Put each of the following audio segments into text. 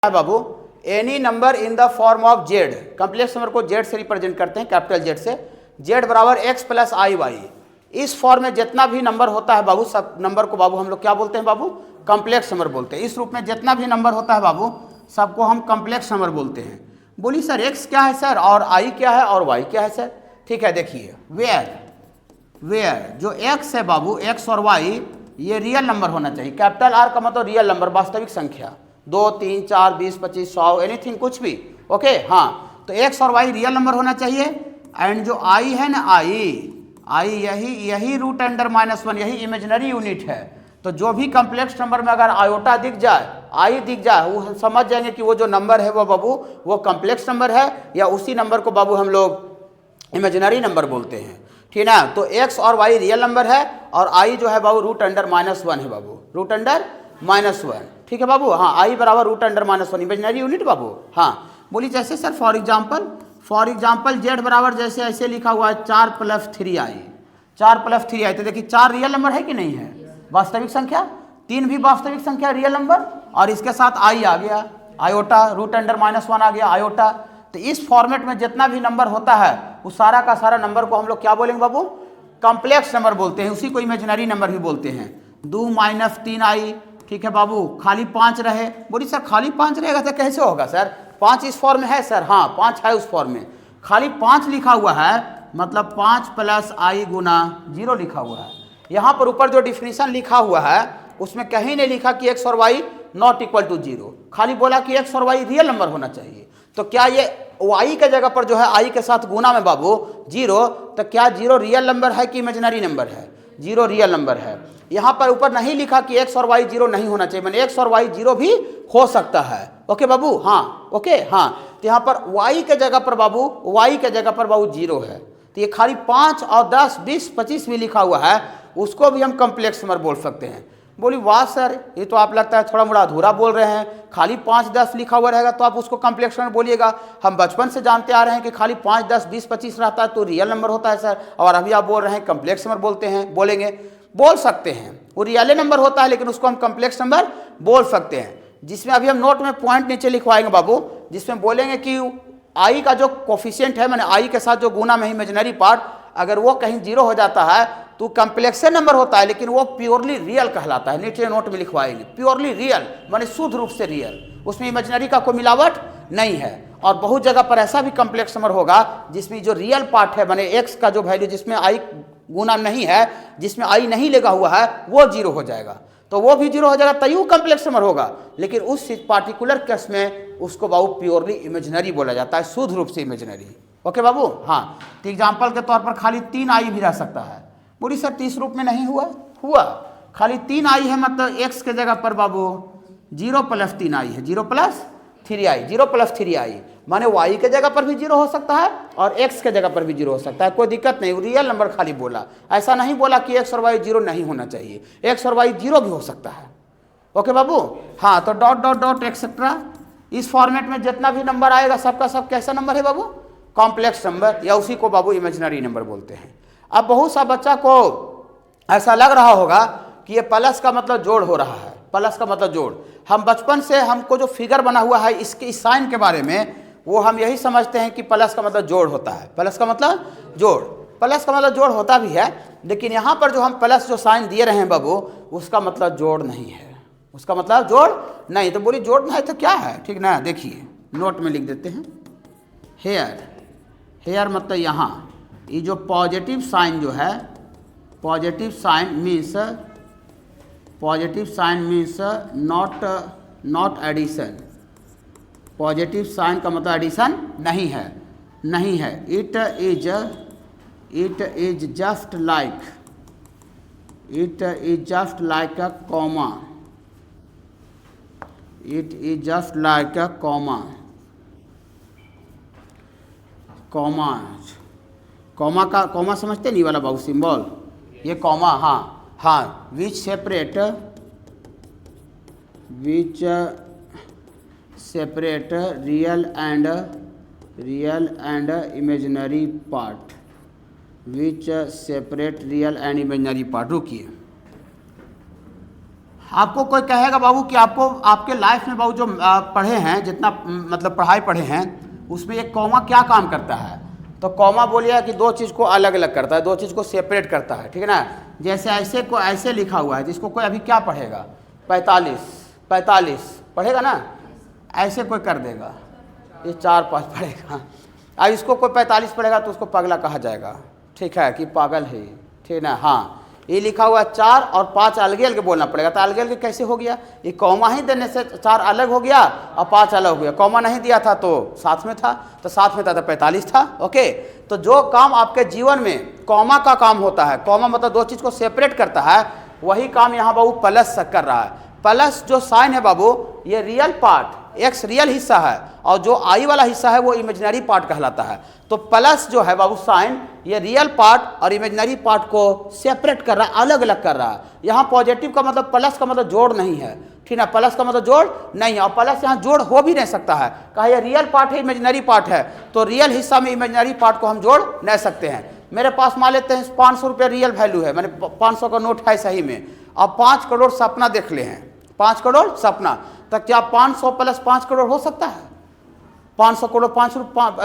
है बाबू, any number in the form of Z, complex number को जेड से रिप्रेजेंट करते हैं, कैपिटल जेड से, जेड बराबर एक्स प्लस आई वाई। इस फॉर्म में जितना भी नंबर होता है बाबू, सब नंबर को बाबू हम लोग क्या बोलते हैं बाबू, कम्प्लेक्स नंबर बोलते हैं। इस रूप में जितना भी नंबर होता है बाबू, सबको हम कम्प्लेक्स नंबर बोलते हैं। बोली सर एक्स क्या है सर, और आई क्या है, और वाई क्या है सर। ठीक है, देखिए वेयर जो एक्स है बाबू, एक्स और वाई ये रियल नंबर होना चाहिए। कैपिटल आर का मतलब रियल नंबर, वास्तविक संख्या, 2, 3, 4, 20, 25, 100, एनीथिंग, कुछ भी। ओके, हाँ, तो एक्स और वाई रियल नंबर होना चाहिए। एंड जो आई है ना, आई यही रूट अंडर -1, यही इमेजिनरी यूनिट है। तो जो भी कम्प्लेक्स नंबर में अगर आयोटा दिख जाए, आई दिख जाए, वो हम समझ जाएंगे कि वो जो नंबर है वो बाबू वो कम्प्लेक्स नंबर है, या उसी नंबर को बाबू हम लोग इमेजिनरी नंबर बोलते हैं। ठीक ना, तो एक्स और वाई रियल नंबर है, और आई जो है बाबू रूट अंडर -1 है बाबू, रूट अंडर -1। ठीक है बाबू, हाँ, आई बराबर रूट अंडर -1, इमेजिनरी यूनिट बाबू। हाँ, बोली जैसे सर फॉर एग्जाम्पल जेड बराबर जैसे ऐसे लिखा हुआ है 4 + 3i, 4 + 3i। तो देखिए 4 रियल नंबर है कि नहीं है, वास्तविक संख्या, 3 भी वास्तविक संख्या रियल नंबर, और इसके साथ आई आ गया, आयोटा, रूट अंडर -1 आ गया, आयोटा। तो इस फॉर्मेट में जितना भी नंबर होता है वो सारा का सारा नंबर को हम लोग क्या बोलेंगे बाबू, कम्प्लेक्स नंबर बोलते हैं, उसी को इमेजिनरी नंबर भी बोलते हैं। 2 - 3i, ठीक है बाबू, खाली 5 रहे। बोली सर खाली 5 रहेगा तो कैसे होगा सर, 5 इस फॉर्म में है सर, हाँ 5 है उस फॉर्म में, खाली 5 लिखा हुआ है, मतलब 5 + i × 0 लिखा हुआ है। यहाँ पर ऊपर जो डिफिनीशन लिखा हुआ है उसमें कहीं नहीं लिखा कि एक्स और वाई नॉट इक्वल टू 0, खाली बोला कि एक्स और वाई रियल नंबर होना चाहिए। तो क्या ये वाई के जगह पर जो है आई के साथ गुना में बाबू 0, तो क्या 0 रियल नंबर है कि इमेजिनरी नंबर है, 0 रियल नंबर है। यहाँ पर ऊपर नहीं लिखा कि एक्स और वाई 0 नहीं होना चाहिए, मैंने एक्स और वाई 0 भी हो सकता है। ओके बाबू, हाँ, ओके, हाँ, तो यहाँ पर वाई के जगह पर बाबू, वाई के जगह पर बाबू 0 है। तो ये खाली 5 और 10, 20, 25 भी लिखा हुआ है, उसको भी हम कम्प्लेक्स नंबर बोल सकते हैं। बोली वाह सर, ये तो आप लगता है थोड़ा मोड़ा अधूरा बोल रहे हैं, खाली 5, 10 लिखा हुआ रहेगा तो आप उसको कम्प्लेक्स नंबर बोलिएगा। हम बचपन से जानते आ रहे हैं कि खाली 5, 10, 20, 25 रहता है तो रियल नंबर होता है सर, और अभी आप बोल रहे हैं कम्प्लेक्स नंबर बोलते हैं, बोलेंगे, बोल सकते हैं, वो रियल नंबर होता है लेकिन उसको हम कम्प्लेक्स नंबर बोल सकते हैं। जिसमें अभी हम नोट में पॉइंट नीचे लिखवाएंगे बाबू, जिसमें बोलेंगे कि आई का जो कोफिशिएंट है, मैंने आई के साथ जो गुना में इमेजिनरी पार्ट, अगर वो कहीं 0 हो जाता है तो कम्प्लेक्स नंबर होता है, लेकिन वो प्योरली रियल कहलाता है। नीचे नोट में लिखवाएंगे प्योरली रियल, माने शुद्ध रूप से रियल, उसमें इमेजिनरी का कोई मिलावट नहीं है। और बहुत जगह पर ऐसा भी कम्प्लेक्स नंबर होगा जिसमें जो रियल पार्ट है, माने एक्स का जो वैल्यू जिसमें आई गुना नहीं है, जिसमें आई नहीं लगा हुआ है, वो 0 हो जाएगा, तो वो भी 0 हो जाएगा, तभी वो कम्प्लेक्स नंबर होगा। लेकिन उस पार्टिकुलर केस में उसको बाबू प्योरली इमेजिनरी बोला जाता है, शुद्ध रूप से इमेजिनरी। ओके बाबू, हाँ, तो एग्जाम्पल के तौर पर खाली 3 आई भी रह सकता है। बोली सर 30 रूप में नहीं हुआ, खाली 3 आई है, मतलब एक्स के जगह पर बाबू 0 + 3i है, 0 + 3i, 0 + 3i, माने वाई के जगह पर भी 0 हो सकता है और एक्स के जगह पर भी 0 हो सकता है, कोई दिक्कत नहीं, रियल नंबर खाली बोला, ऐसा नहीं बोला कि एक्स और वाई 0 नहीं होना चाहिए, एक्स और वाई 0 भी हो सकता है। ओके बाबू, हाँ, तो डॉट डॉट डॉट एक्सेट्रा, इस फॉर्मेट में जितना भी नंबर आएगा सबका सब कैसा नंबर है बाबू, कॉम्प्लेक्स नंबर, या उसी को बाबू इमेजिनरी नंबर बोलते हैं। अब बहुत सा बच्चा को ऐसा लग रहा होगा कि ये प्लस का मतलब जोड़ हो रहा है, प्लस का मतलब जोड़। हम बचपन से हमको जो फिगर बना हुआ है इसके इस साइन के बारे में, वो हम यही समझते हैं कि प्लस का मतलब जोड़ होता है, प्लस का मतलब जोड़, प्लस का मतलब जोड़ होता भी है, लेकिन यहाँ पर जो हम प्लस जो साइन दिए रहे हैं बाबू, उसका मतलब जोड़ नहीं है, उसका मतलब जोड़ नहीं। तो बोली जोड़ नहीं तो क्या है, ठीक ना, देखिए नोट में लिख देते हैं, हेयर मतलब यहाँ, ये जो पॉजिटिव साइन जो है, positive sign means not addition, positive sign का मतलब एडिशन नहीं है। It is just like a comma, it is just like a comma, comma समझते नहीं वाला बाबू सिंबल, ये कॉमा, हाँ, which separate real and imaginary part, which separate real and imaginary part. रुकिए, आपको कोई कहेगा बाबू कि आपको आपके लाइफ में बाबू जो पढ़े हैं, जितना मतलब पढ़ाई पढ़े हैं, उसमें एक कॉमा क्या काम करता है, तो कॉमा बोलिए कि दो चीज़ को अलग अलग करता है, दो चीज़ को सेपरेट करता है, ठीक है ना। जैसे ऐसे को ऐसे लिखा हुआ है, जिसको कोई अभी क्या पढ़ेगा, 45 पढ़ेगा ना, ऐसे कोई कर देगा, ये 4-5 पढ़ेगा। अब इसको कोई 45 पढ़ेगा तो उसको पगला कहा जाएगा, ठीक है, कि पागल है, ठीक है। हाँ, ये लिखा हुआ 4 और 5 अलग अलग बोलना पड़ेगा, तो अलग अलग कैसे हो गया, ये कॉमा ही देने से 4 अलग हो गया और 5 अलग हो गया। कॉमा नहीं दिया था तो साथ में था, तो साथ में था तो 45 था। ओके, तो जो काम आपके जीवन में कॉमा का काम होता है, कॉमा मतलब दो चीज़ को सेपरेट करता है, वही काम यहाँ बाबू प्लस कर रहा है। प्लस जो साइन है बाबू, ये रियल पार्ट, एक्स रियल हिस्सा है, और जो आई वाला हिस्सा है वो इमेजिनरी पार्ट कहलाता है। तो प्लस जो है बाबू साइन, ये रियल पार्ट और इमेजिनरी पार्ट को सेपरेट कर रहा है, अलग अलग कर रहा है। यहाँ पॉजिटिव का मतलब, प्लस का मतलब जोड़ नहीं है, ठीक है, प्लस का मतलब जोड़ नहीं है, और प्लस यहाँ जोड़ हो भी नहीं सकता है। कहा ये रियल पार्ट है, इमेजिनरी पार्ट है, तो रियल हिस्सा में इमेजिनरी पार्ट को हम जोड़ नहीं सकते हैं। मेरे पास मान लेते हैं 500 रुपये रियल वैल्यू है, मैंने 500 का नोट है सही में, अब 5 करोड़ सपना देख ले हैं, 5 करोड़ सपना, तो क्या 500 प्लस 5 करोड़ हो सकता है? 500 करोड़ 5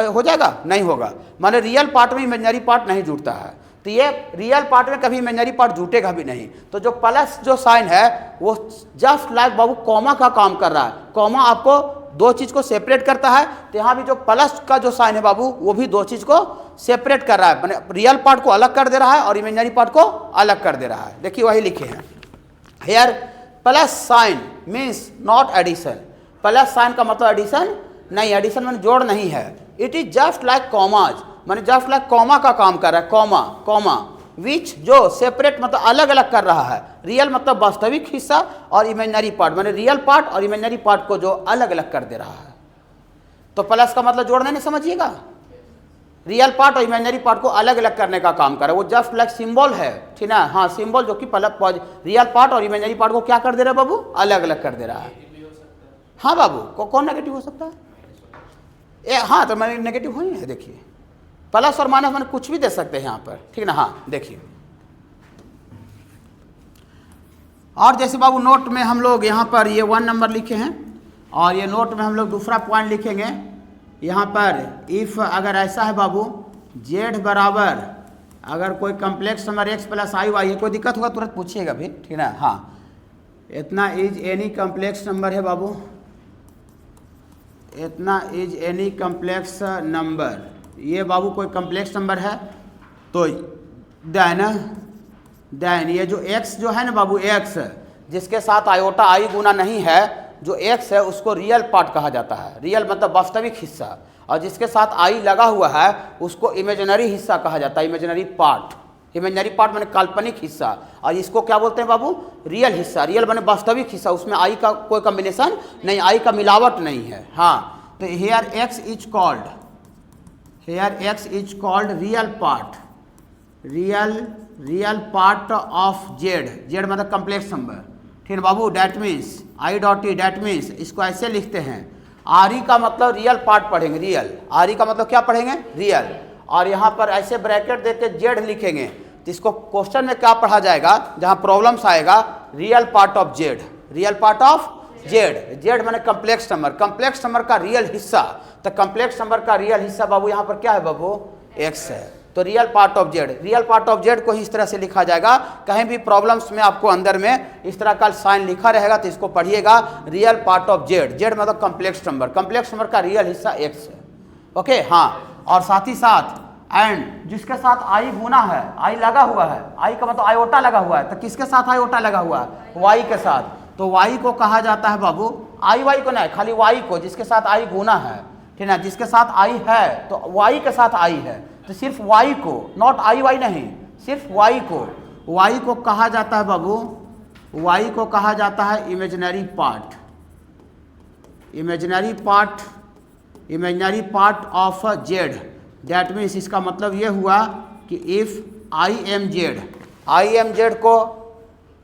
हो जाएगा? नहीं होगा। माने रियल पार्ट में इमेजिनरी पार्ट नहीं जुड़ता है, तो ये रियल पार्ट में कभी इमेजिनरी पार्ट जुटेगा भी नहीं। तो जो प्लस जो साइन है वो जस्ट लाइक बाबू कॉमा का काम कर रहा है। कॉमा आपको दो चीज़ को सेपरेट करता है, तो यहाँ भी जो प्लस का जो साइन है बाबू, वो भी दो चीज़ को सेपरेट कर रहा है, माने रियल पार्ट को अलग कर दे रहा है और इमेजिनरी पार्ट को अलग कर दे रहा है। देखिए वही लिखे हैं here, plus sign means not addition. Plus sign का मतलब एडिशन नहीं, एडिशन मैंने जोड़ नहीं है। It is just like commas, मैंने जस्ट लाइक कॉमा का काम कर रहा है, कॉमा विच जो सेपरेट मतलब अलग अलग कर रहा है। रियल मतलब वास्तविक हिस्सा और इमेजिनरी पार्ट, मैंने रियल पार्ट और इमेजिनरी पार्ट को जो अलग अलग कर दे रहा है। तो प्लस का मतलब जोड़ना नहीं, समझिएगा, रियल पार्ट और इमेजिनरी पार्ट को अलग अलग करने का काम कर रहा है। वो जस्ट लाइक सिंबल है, ठीक है, हाँ, सिंबल जो कि रियल पार्ट और इमेजिनरी पार्ट को क्या कर दे रहा है बाबू, अलग अलग कर दे रहा है। हाँ बाबू, कौन नेगेटिव हो सकता है? हाँ, तो मैंने नेगेटिव हो ही है। देखिए प्लस और माइनस मैंने कुछ भी दे सकते हैं यहाँ पर, ठीक ना। हाँ देखिए, और जैसे बाबू नोट में हम लोग यहाँ पर ये 1 नंबर लिखे हैं, और ये नोट में हम लोग दूसरा पॉइंट लिखेंगे यहाँ पर। इफ़ अगर ऐसा है बाबू, जेड बराबर अगर कोई complex number X plus I Y है, कोई दिक्कत होगा तुरंत पूछिएगा भी, ठीक है। हाँ, इतना इज एनी कम्प्लेक्स नंबर है बाबू, इतना इज एनी कम्प्लेक्स नंबर, ये बाबू कोई कम्प्लेक्स नंबर है, तो देन ये जो x जो है ना बाबू, x जिसके साथ आयोटा आई गुना नहीं है, जो x है उसको रियल पार्ट कहा जाता है। रियल मतलब वास्तविक हिस्सा, और जिसके साथ आई लगा हुआ है उसको इमेजिनरी हिस्सा कहा जाता है, इमेजिनरी पार्ट। इमेजिनरी पार्ट माने काल्पनिक हिस्सा, और इसको क्या बोलते हैं बाबू, रियल हिस्सा। रियल माने वास्तविक हिस्सा, उसमें आई का कोई कॉम्बिनेशन नहीं, आई का मिलावट नहीं है। हाँ, तो here x is called real part, real part of z मतलब कम्प्लेक्स नंबर, ठीक है बाबू। That means i dot e, that means इसको ऐसे लिखते हैं, आर ई का मतलब रियल पार्ट पढ़ेंगे, रियल, आर ई का मतलब क्या पढ़ेंगे, रियल, और यहाँ पर ऐसे ब्रैकेट देके जेड लिखेंगे। तो इसको क्वेश्चन में क्या पढ़ा जाएगा, जहाँ प्रॉब्लम्स आएगा, real part of Z, real part of Z. Z माने कम्प्लेक्स नंबर, कम्प्लेक्स नंबर का रियल हिस्सा। तो कम्प्लेक्स नंबर का रियल हिस्सा बाबू यहाँ पर क्या है बाबू, एक्स है। तो real part of Z, real part of Z को ही इस तरह से लिखा जाएगा। कहीं भी प्रॉब्लम्स में आपको अंदर में इस तरह का साइन लिखा रहेगा तो इसको पढ़िएगा, real part of Z, Z मतलब कम्प्लेक्स नंबर, कम्प्लेक्स नंबर का रियल हिस्सा एक्स है। ओके, हाँ, और साथ ही साथ एंड जिसके साथ आई गुना है, आई लगा हुआ है, आई का मतलब आयोटा लगा हुआ है, तो किसके साथ आयोटा लगा हुआ है, वाई के साथ। तो वाई को कहा जाता है बाबू, आई वाई को नहीं, खाली वाई को, जिसके साथ आई गुना है, ठीक है, जिसके साथ आई है, तो वाई के साथ आई है, तो सिर्फ वाई को, नॉट आई वाई नहीं, सिर्फ वाई को कहा जाता है बाबू, वाई को कहा जाता है imaginary part, imaginary part of Z. That means इसका मतलब ये हुआ कि इफ आई एम जेड को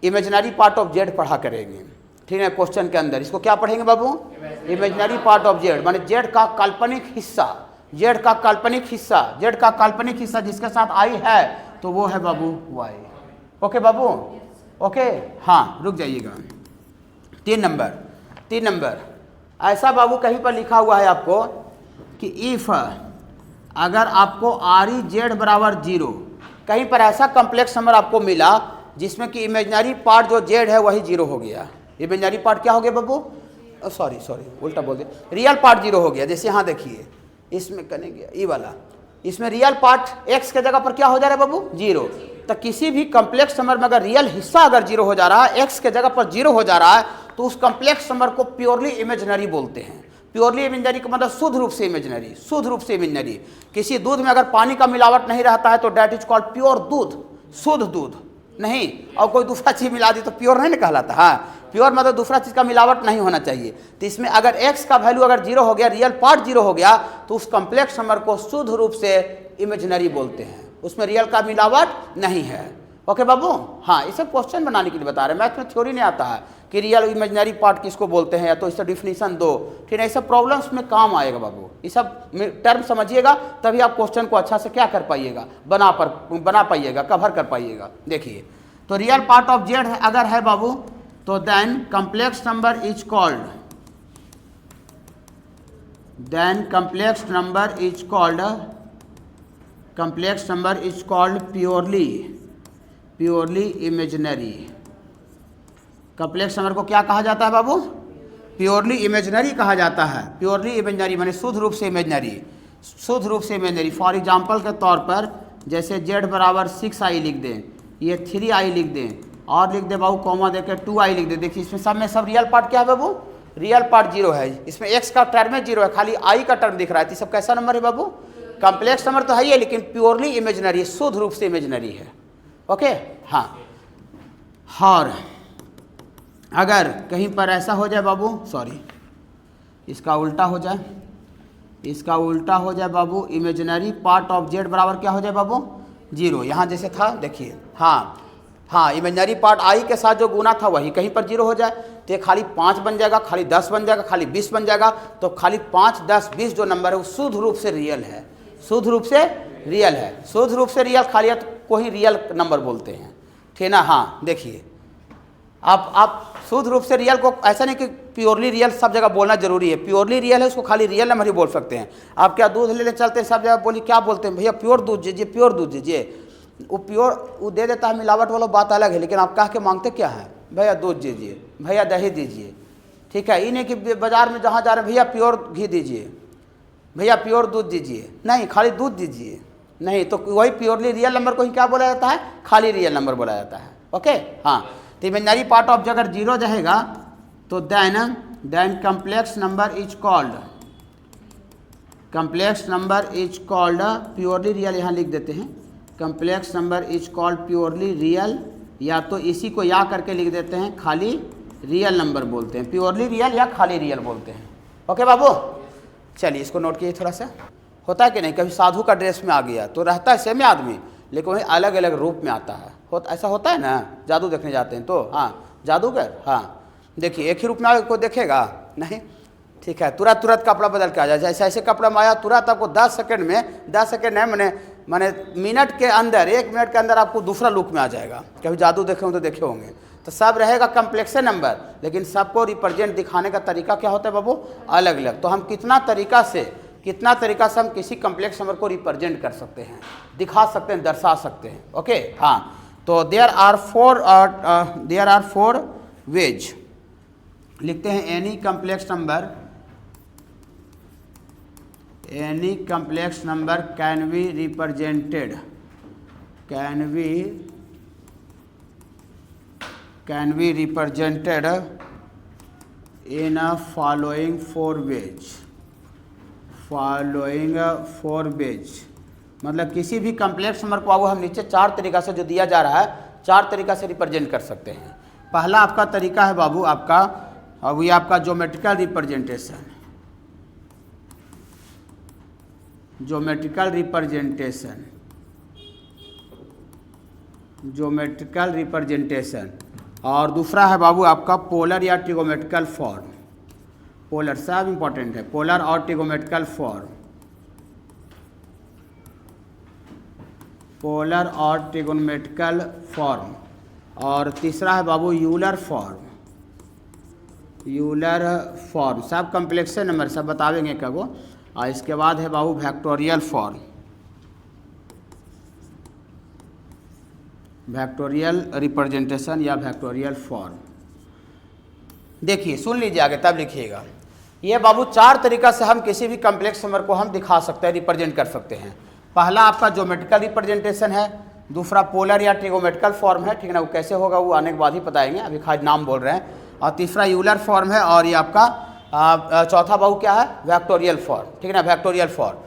इमेजिनरी पार्ट ऑफ जेड पढ़ा करेंगे, ठीक है। क्वेश्चन के अंदर इसको क्या पढ़ेंगे बाबू, इमेजिनरी पार्ट ऑफ जेड, माने जेड का काल्पनिक हिस्सा, जेड का काल्पनिक हिस्सा जिसके साथ आई है, तो वो है बाबू वाई। ओके बाबू, ओके, हाँ रुक जाइएगा। 3 नंबर ऐसा बाबू कहीं पर लिखा हुआ है आपको कि इफ़ अगर आपको आर ई जेड बराबर 0, कहीं पर ऐसा कम्प्लेक्स नंबर आपको मिला जिसमें कि इमेजनरी पार्ट जो जेड है वही 0 हो गया। इमेजनरी पार्ट क्या हो गया बाबू, सॉरी उल्टा बोल दिया, रियल पार्ट 0 हो गया। जैसे यहाँ देखिए इसमें करेंगे ये वाला, इसमें रियल पार्ट एक्स के जगह पर क्या हो जा रहा है बाबू 0। तो किसी भी कम्प्लेक्स नंबर में अगर रियल हिस्सा अगर 0 हो जा रहा है, एक्स के जगह पर 0 हो जा रहा है, तो उस कम्प्लेक्स नंबर को प्योरली इमेजनरी बोलते हैं। प्योरली इमेजनरी का मतलब शुद्ध रूप से इमेजनरी, शुद्ध रूप से इमेजनरी। किसी दूध में अगर पानी का मिलावट नहीं रहता है तो डैट इज कॉल्ड प्योर दूध, शुद्ध दूध नहीं, और कोई दूसरा चीज़ मिला दी तो प्योर नहीं कहलाता। हाँ, प्योर मतलब दूसरा चीज़ का मिलावट नहीं होना चाहिए। तो इसमें अगर x का वैल्यू अगर 0 हो गया, रियल पार्ट 0 हो गया, तो उस कम्प्लेक्स नंबर को शुद्ध रूप से इमेजनरी बोलते हैं, उसमें रियल का मिलावट नहीं है। ओके बाबू, हाँ, इसे क्वेश्चन बनाने के लिए बता रहे हैं, मैथ में थ्योरी नहीं आता है कि रियल इमेजनरी पार्ट किसको बोलते हैं, या तो इसका डिफिनीशन दो, ठीक है, ये सब प्रॉब्लम्स में काम आएगा बाबू। ये सब टर्म समझिएगा तभी आप क्वेश्चन को अच्छा से क्या कर पाइएगा, बना पाइएगा, कवर कर पाइएगा। देखिए, तो रियल पार्ट ऑफ जेड अगर है बाबू, तो then complex number is called, purely imaginary. Complex number को क्या कहा जाता है बाबू, प्योरली इमेजनरी कहा जाता है। प्योरली इमेजनरी माने शुद्ध रूप से इमेजनरी, शुद्ध रूप से इमेजनरी। फॉर एग्जांपल के तौर पर जैसे z बराबर 6i लिख दें, ये 3i लिख दें, और लिख दे बाबू कॉमा देकर 2i लिख दे। देखिए इसमें सब में सब रियल पार्ट क्या है बाबू, रियल पार्ट 0 है। इसमें x का टर्म है 0 है, खाली i का टर्म दिख रहा है। तो सब कैसा नंबर है बाबू, कम्प्लेक्स नंबर तो है ही है, लेकिन प्योरली इमेजनरी, शुद्ध रूप से इमेजनरी है। ओके, हाँ। और अगर कहीं पर ऐसा हो जाए बाबू, सॉरी इसका उल्टा हो जाए, इसका उल्टा हो जाए बाबू, इमेजनरी पार्ट ऑफ जेड बराबर क्या हो जाए बाबू 0। यहाँ जैसे था देखिए, हाँ, इमेजनरी पार्ट आई के साथ जो गुना था वही कहीं पर 0 हो जाए, तो ये खाली 5 बन जाएगा, खाली 10 बन जाएगा, खाली 20 बन जाएगा। तो खाली 5, 10, 20 जो नंबर है वो शुद्ध रूप से रियल है, शुद्ध रूप से रियल है, शुद्ध रूप से रियल। खाली को ही रियल नंबर बोलते हैं, ठीक ना। हाँ, देखिए आप शुद्ध रूप से रियल को, ऐसा नहीं कि प्योरली रियल सब जगह बोलना जरूरी है। प्योरली रियल है उसको खाली रियल नंबर ही बोल सकते हैं। आप क्या दूध लेने चलते हैं सब जगह बोली क्या बोलते हैं, भैया प्योर दूध दीजिए, प्योर दूध दीजिए। वो प्योर वो दे देता है, मिलावट वाला बात अलग है, लेकिन आप कह के मांगते क्या है, भैया दूध दीजिए, भैया दही दीजिए, ठीक है। ये नहीं कि बाजार में जहाँ जा रहे हैं भैया प्योर घी दीजिए, भैया प्योर दूध दीजिए, नहीं खाली दूध दीजिए, नहीं। तो वही प्योरली रियल नंबर को ही क्या बोला जाता है, खाली रियल नंबर बोला जाता है। ओके, हाँ। तो इमेजनरी पार्ट ऑफ अगर 0 रहेगा तो then complex number is called, purely real, यहाँ लिख देते हैं complex number is called purely real, या तो इसी को या करके लिख देते हैं खाली रियल नंबर बोलते हैं, प्योरली रियल या खाली रियल बोलते हैं। ओके बाबू, चलिए इसको नोट कीजिए थोड़ा सा। होता है कि नहीं, कभी साधु का ड्रेस में आ गया तो रहता है सेम आदमी, लेकिन वही अलग अलग रूप में आता है। ऐसा होता है ना, जादू देखने जाते हैं तो, हाँ जादूगर, हाँ देखिए एक ही रूप में आगे कोई देखेगा नहीं, ठीक है। तुरंत कपड़ा बदल के आ जाए, जैसे ऐसे कपड़ा में आया तुरंत आपको 10 सेकंड में, 10 सेकंड है मैंने मिनट के अंदर, 1 मिनट के अंदर आपको दूसरा लुक में आ जाएगा। कभी जादू देखे हो तो देखे होंगे। तो सब रहेगा कम्प्लेक्स नंबर, लेकिन सबको रिप्रेजेंट दिखाने का तरीका क्या होता है बाबू, अलग अलग। तो हम कितना तरीका से हम किसी कम्प्लेक्स नंबर को रिप्रेजेंट कर सकते हैं, दिखा सकते हैं, दर्शा सकते हैं। ओके, हाँ। तो देयर आर फोर वेज, लिखते हैं any complex number can be represented in a following four veg. मतलब किसी भी कम्प्लेक्स नंबर को हम नीचे 4 तरीका से जो दिया जा रहा है, 4 तरीका से रिप्रेजेंट कर सकते हैं। पहला आपका तरीका है बाबू आपका, अब ये आपका ज्योमेट्रिकल रिप्रेजेंटेशन, और दूसरा है बाबू आपका पोलर या ट्रिगोमेट्रिकल फॉर्म। पोलर सब इंपॉर्टेंट है, पोलर और ट्रिगोमेट्रिकल फॉर्म, और तीसरा है बाबू यूलर फॉर्म, यूलर फॉर्म, सब कम्प्लेक्स नंबर सब बतावेंगे क्या वो। और इसके बाद है बाबू फैक्टोरियल फॉर्म, फैक्टोरियल रिप्रेजेंटेशन या फैक्टोरियल फॉर्म। देखिए सुन लीजिए आगे तब लिखिएगा। ये बाबू चार तरीका से हम किसी भी कम्प्लेक्स नंबर को हम दिखा सकते हैं, रिप्रेजेंट कर सकते हैं। पहला आपका ज्योमेट्रिकल रिप्रेजेंटेशन है, दूसरा पोलर या ट्रिगोमेट्रिकल फॉर्म है, ठीक है ना, वो कैसे होगा वो आने के बाद ही बताएंगे, अभी खाली नाम बोल रहे हैं। और तीसरा यूलर फॉर्म है, और ये आपका चौथा बाबू क्या है, वेक्टोरियल फॉर्म, ठीक है ना, वेक्टोरियल फॉर्म।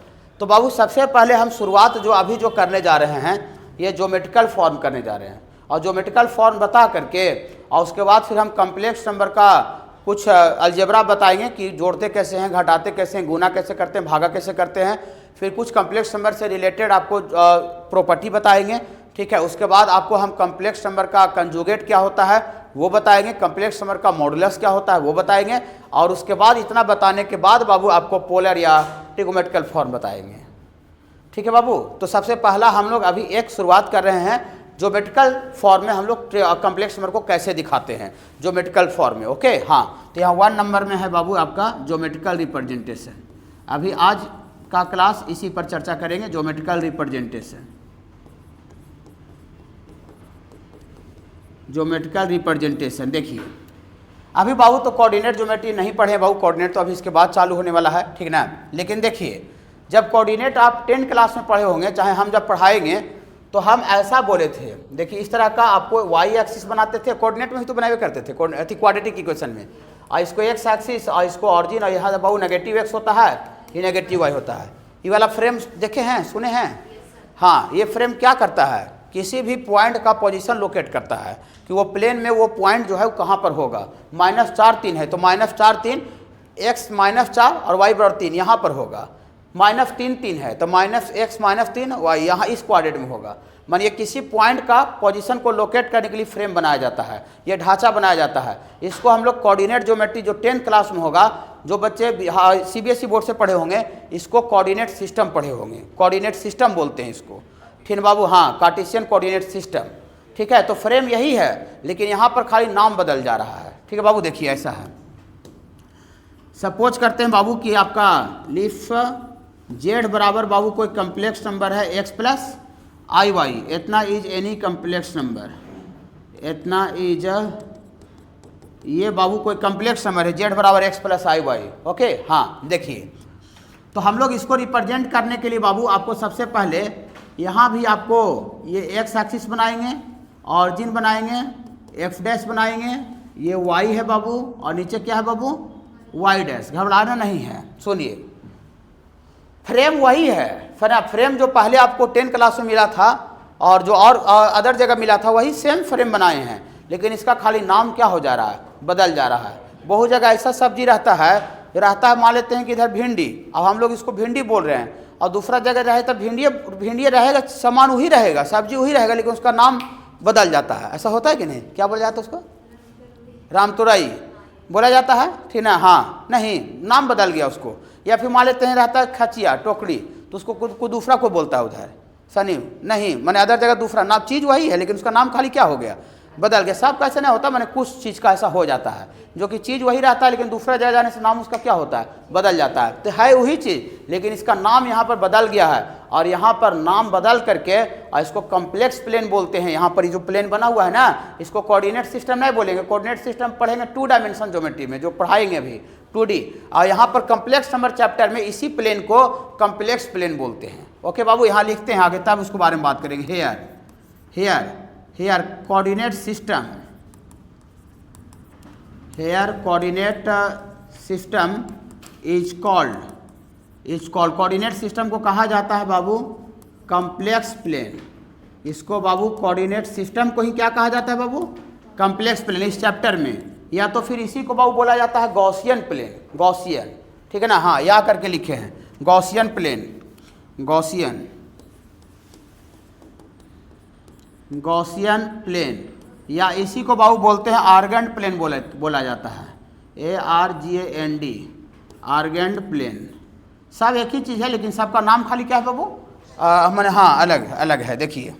तो बाबू सबसे पहले हम शुरुआत जो अभी जो करने जा रहे हैं ये ज्योमेट्रिकल फॉर्म करने जा रहे हैं। और ज्योमेट्रिकल फॉर्म बता करके और उसके बाद फिर हम कम्प्लेक्स नंबर का कुछ अलजेब्रा बताएंगे कि जोड़ते कैसे हैं, घटाते कैसे हैं, गुना कैसे करते हैं, भागा कैसे करते हैं। फिर कुछ कम्प्लेक्स नंबर से रिलेटेड आपको प्रॉपर्टी बताएंगे, ठीक है। उसके बाद आपको हम कम्प्लेक्स नंबर का कंजुगेट क्या होता है वो बताएंगे, कम्प्लेक्स नंबर का मॉडुलस क्या होता है वो बताएंगे। और उसके बाद इतना बताने के बाद बाबू आपको पोलर या ट्रिगोमेट्रिकल फॉर्म बताएंगे, ठीक है बाबू। तो सबसे पहला हम लोग अभी एक शुरुआत कर रहे हैं ज्योमेट्रिकल फॉर्म में हम लोग कम्प्लेक्स नंबर को कैसे दिखाते हैं ज्योमेट्रिकल फॉर्म में, ओके। हाँ, तो यहाँ 1 नंबर में है बाबू आपका ज्योमेट्रिकल रिप्रेजेंटेशन। अभी आज का क्लास इसी पर चर्चा करेंगे, ज्योमेट्रिकल रिप्रेजेंटेशन, ज्योमेट्रिकल रिप्रेजेंटेशन। देखिए अभी बाबू तो कोऑर्डिनेट ज्योमेट्री नहीं पढ़े बाबू, कोऑर्डिनेट तो अभी इसके बाद चालू होने वाला है, ठीक ना। लेकिन देखिए जब कोऑर्डिनेट आप 10th क्लास में पढ़े होंगे, चाहे हम जब पढ़ाएंगे तो हम ऐसा बोले थे, देखिए इस तरह का आपको वाई एक्सिस बनाते थे, कोऑर्डिनेट में ही तो बनाए करते थे क्वाड्रेटिक इक्वेशन में। और इसको एक्स एक्सिस और इसको ऑरिजिन, और यहाँ बाबू नेगेटिव एक्स होता है, ये नेगेटिव वाई होता है। ये वाला फ्रेम देखे हैं, सुने हैं? हाँ, ये फ्रेम क्या करता है, किसी भी पॉइंट का पोजीशन लोकेट करता है कि वो प्लेन में वो पॉइंट जो है वो कहाँ पर होगा। -4 3 है तो -4 3 x -4 और y बराबर 3 यहाँ पर होगा। -3 3 है तो -x -3 y यहाँ इस क्वाड्रेंट में होगा। मानिए किसी पॉइंट का पोजीशन को लोकेट करने के लिए फ्रेम बनाया जाता है, ये ढांचा बनाया जाता है। इसको हम लोग कोऑर्डिनेट ज्योमेट्री जो 10th क्लास में होगा, जो बच्चे CBSE बोर्ड से पढ़े होंगे इसको कोऑर्डिनेट सिस्टम पढ़े होंगे, कोऑर्डिनेट सिस्टम बोलते हैं इसको, ठीक है बाबू। हाँ, कार्टेशियन कोऑर्डिनेट सिस्टम, ठीक है। तो फ्रेम यही है, लेकिन यहाँ पर खाली नाम बदल जा रहा है, ठीक है बाबू। देखिए ऐसा है, सपोज करते हैं बाबू कि आपका लिफ z बराबर बाबू कोई कम्प्लेक्स नंबर है x प्लस आई वाई, इतना इज एनी कम्प्लेक्स नंबर, इतना इज ये बाबू कोई कम्प्लेक्स नंबर है z बराबर x plus I Y, okay. हाँ देखिए, तो हम लोग इसको रिप्रेजेंट करने के लिए बाबू आपको सबसे पहले यहाँ भी आपको ये x एक्सिस बनाएंगे, ऑरिजिन बनाएंगे, f डैश बनाएंगे, ये y है बाबू, और नीचे क्या है बाबू, y डैश। घबराना नहीं है, सुनिए फ्रेम वही है, फ्रेम जो पहले आपको 10th क्लास में मिला था और जो और अदर जगह मिला था वही सेम फ्रेम बनाए हैं, लेकिन इसका खाली नाम क्या हो जा रहा है, बदल जा रहा है। बहुत जगह ऐसा सब्जी रहता है मान लेते हैं कि इधर भिंडी, अब हम लोग इसको भिंडी बोल रहे हैं, और दूसरा जगह रहे तो भिंडी रहेगा, सामान वही रहेगा, सब्जी वही रहेगा, लेकिन उसका नाम बदल जाता है। ऐसा होता है कि नहीं? क्या बोला जाता है उसको? रामतुरई बोला जाता है, ठीक ना। हाँ, नहीं नाम बदल गया उसको। या फिर मान लेते हैं रहता है खचिया टोकरी, तो उसको को दूसरा को बोलता है उधर, सनी नहीं, मैंने अदर जगह दूसरा नाम, चीज़ वही है लेकिन उसका नाम खाली क्या हो गया, बदल गया। सब का ऐसा नहीं होता, मैंने कुछ चीज़ का ऐसा हो जाता है जो कि चीज़ वही रहता है लेकिन दूसरा जगह जाने से नाम उसका क्या होता है, बदल जाता है। तो है वही चीज़ लेकिन इसका नाम यहाँ पर बदल गया है, और यहाँ पर नाम बदल करके और इसको कॉम्प्लेक्स प्लेन बोलते हैं। यहाँ पर जो प्लेन बना हुआ है ना, इसको कोऑर्डिनेट सिस्टम नहीं बोलेंगे, कोऑर्डिनेट सिस्टम पढ़ेंगे 2 डायमेंशन ज्योमेट्री में जो पढ़ाएंगे अभी 2D, और यहाँ पर कॉम्प्लेक्स नंबर चैप्टर में इसी प्लेन को कॉम्प्लेक्स प्लेन बोलते हैं। ओके बाबू, यहाँ लिखते हैं आगे तब उसके बारे में बात करेंगे। Here coordinate system, here coordinate system is called coordinate system को कहा जाता है बाबू कॉम्प्लेक्स प्लेन। इसको बाबू कोऑर्डिनेट सिस्टम को ही क्या कहा जाता है बाबू, कॉम्प्लेक्स प्लेन इस चैप्टर में। या तो फिर इसी को बाबू बोला जाता है गॉसियन प्लेन, गॉसियन, ठीक है ना। हाँ, या करके लिखे हैं गॉसियन प्लेन, गॉसियन प्लेन, या इसी को बाबू बोलते हैं आर्गेंट प्लेन बोला जाता है, ARGAND, आर्गेंट प्लेन। सब एक ही चीज़ है लेकिन सबका नाम खाली क्या है बाबू, मैंने हाँ अलग अलग है। देखिए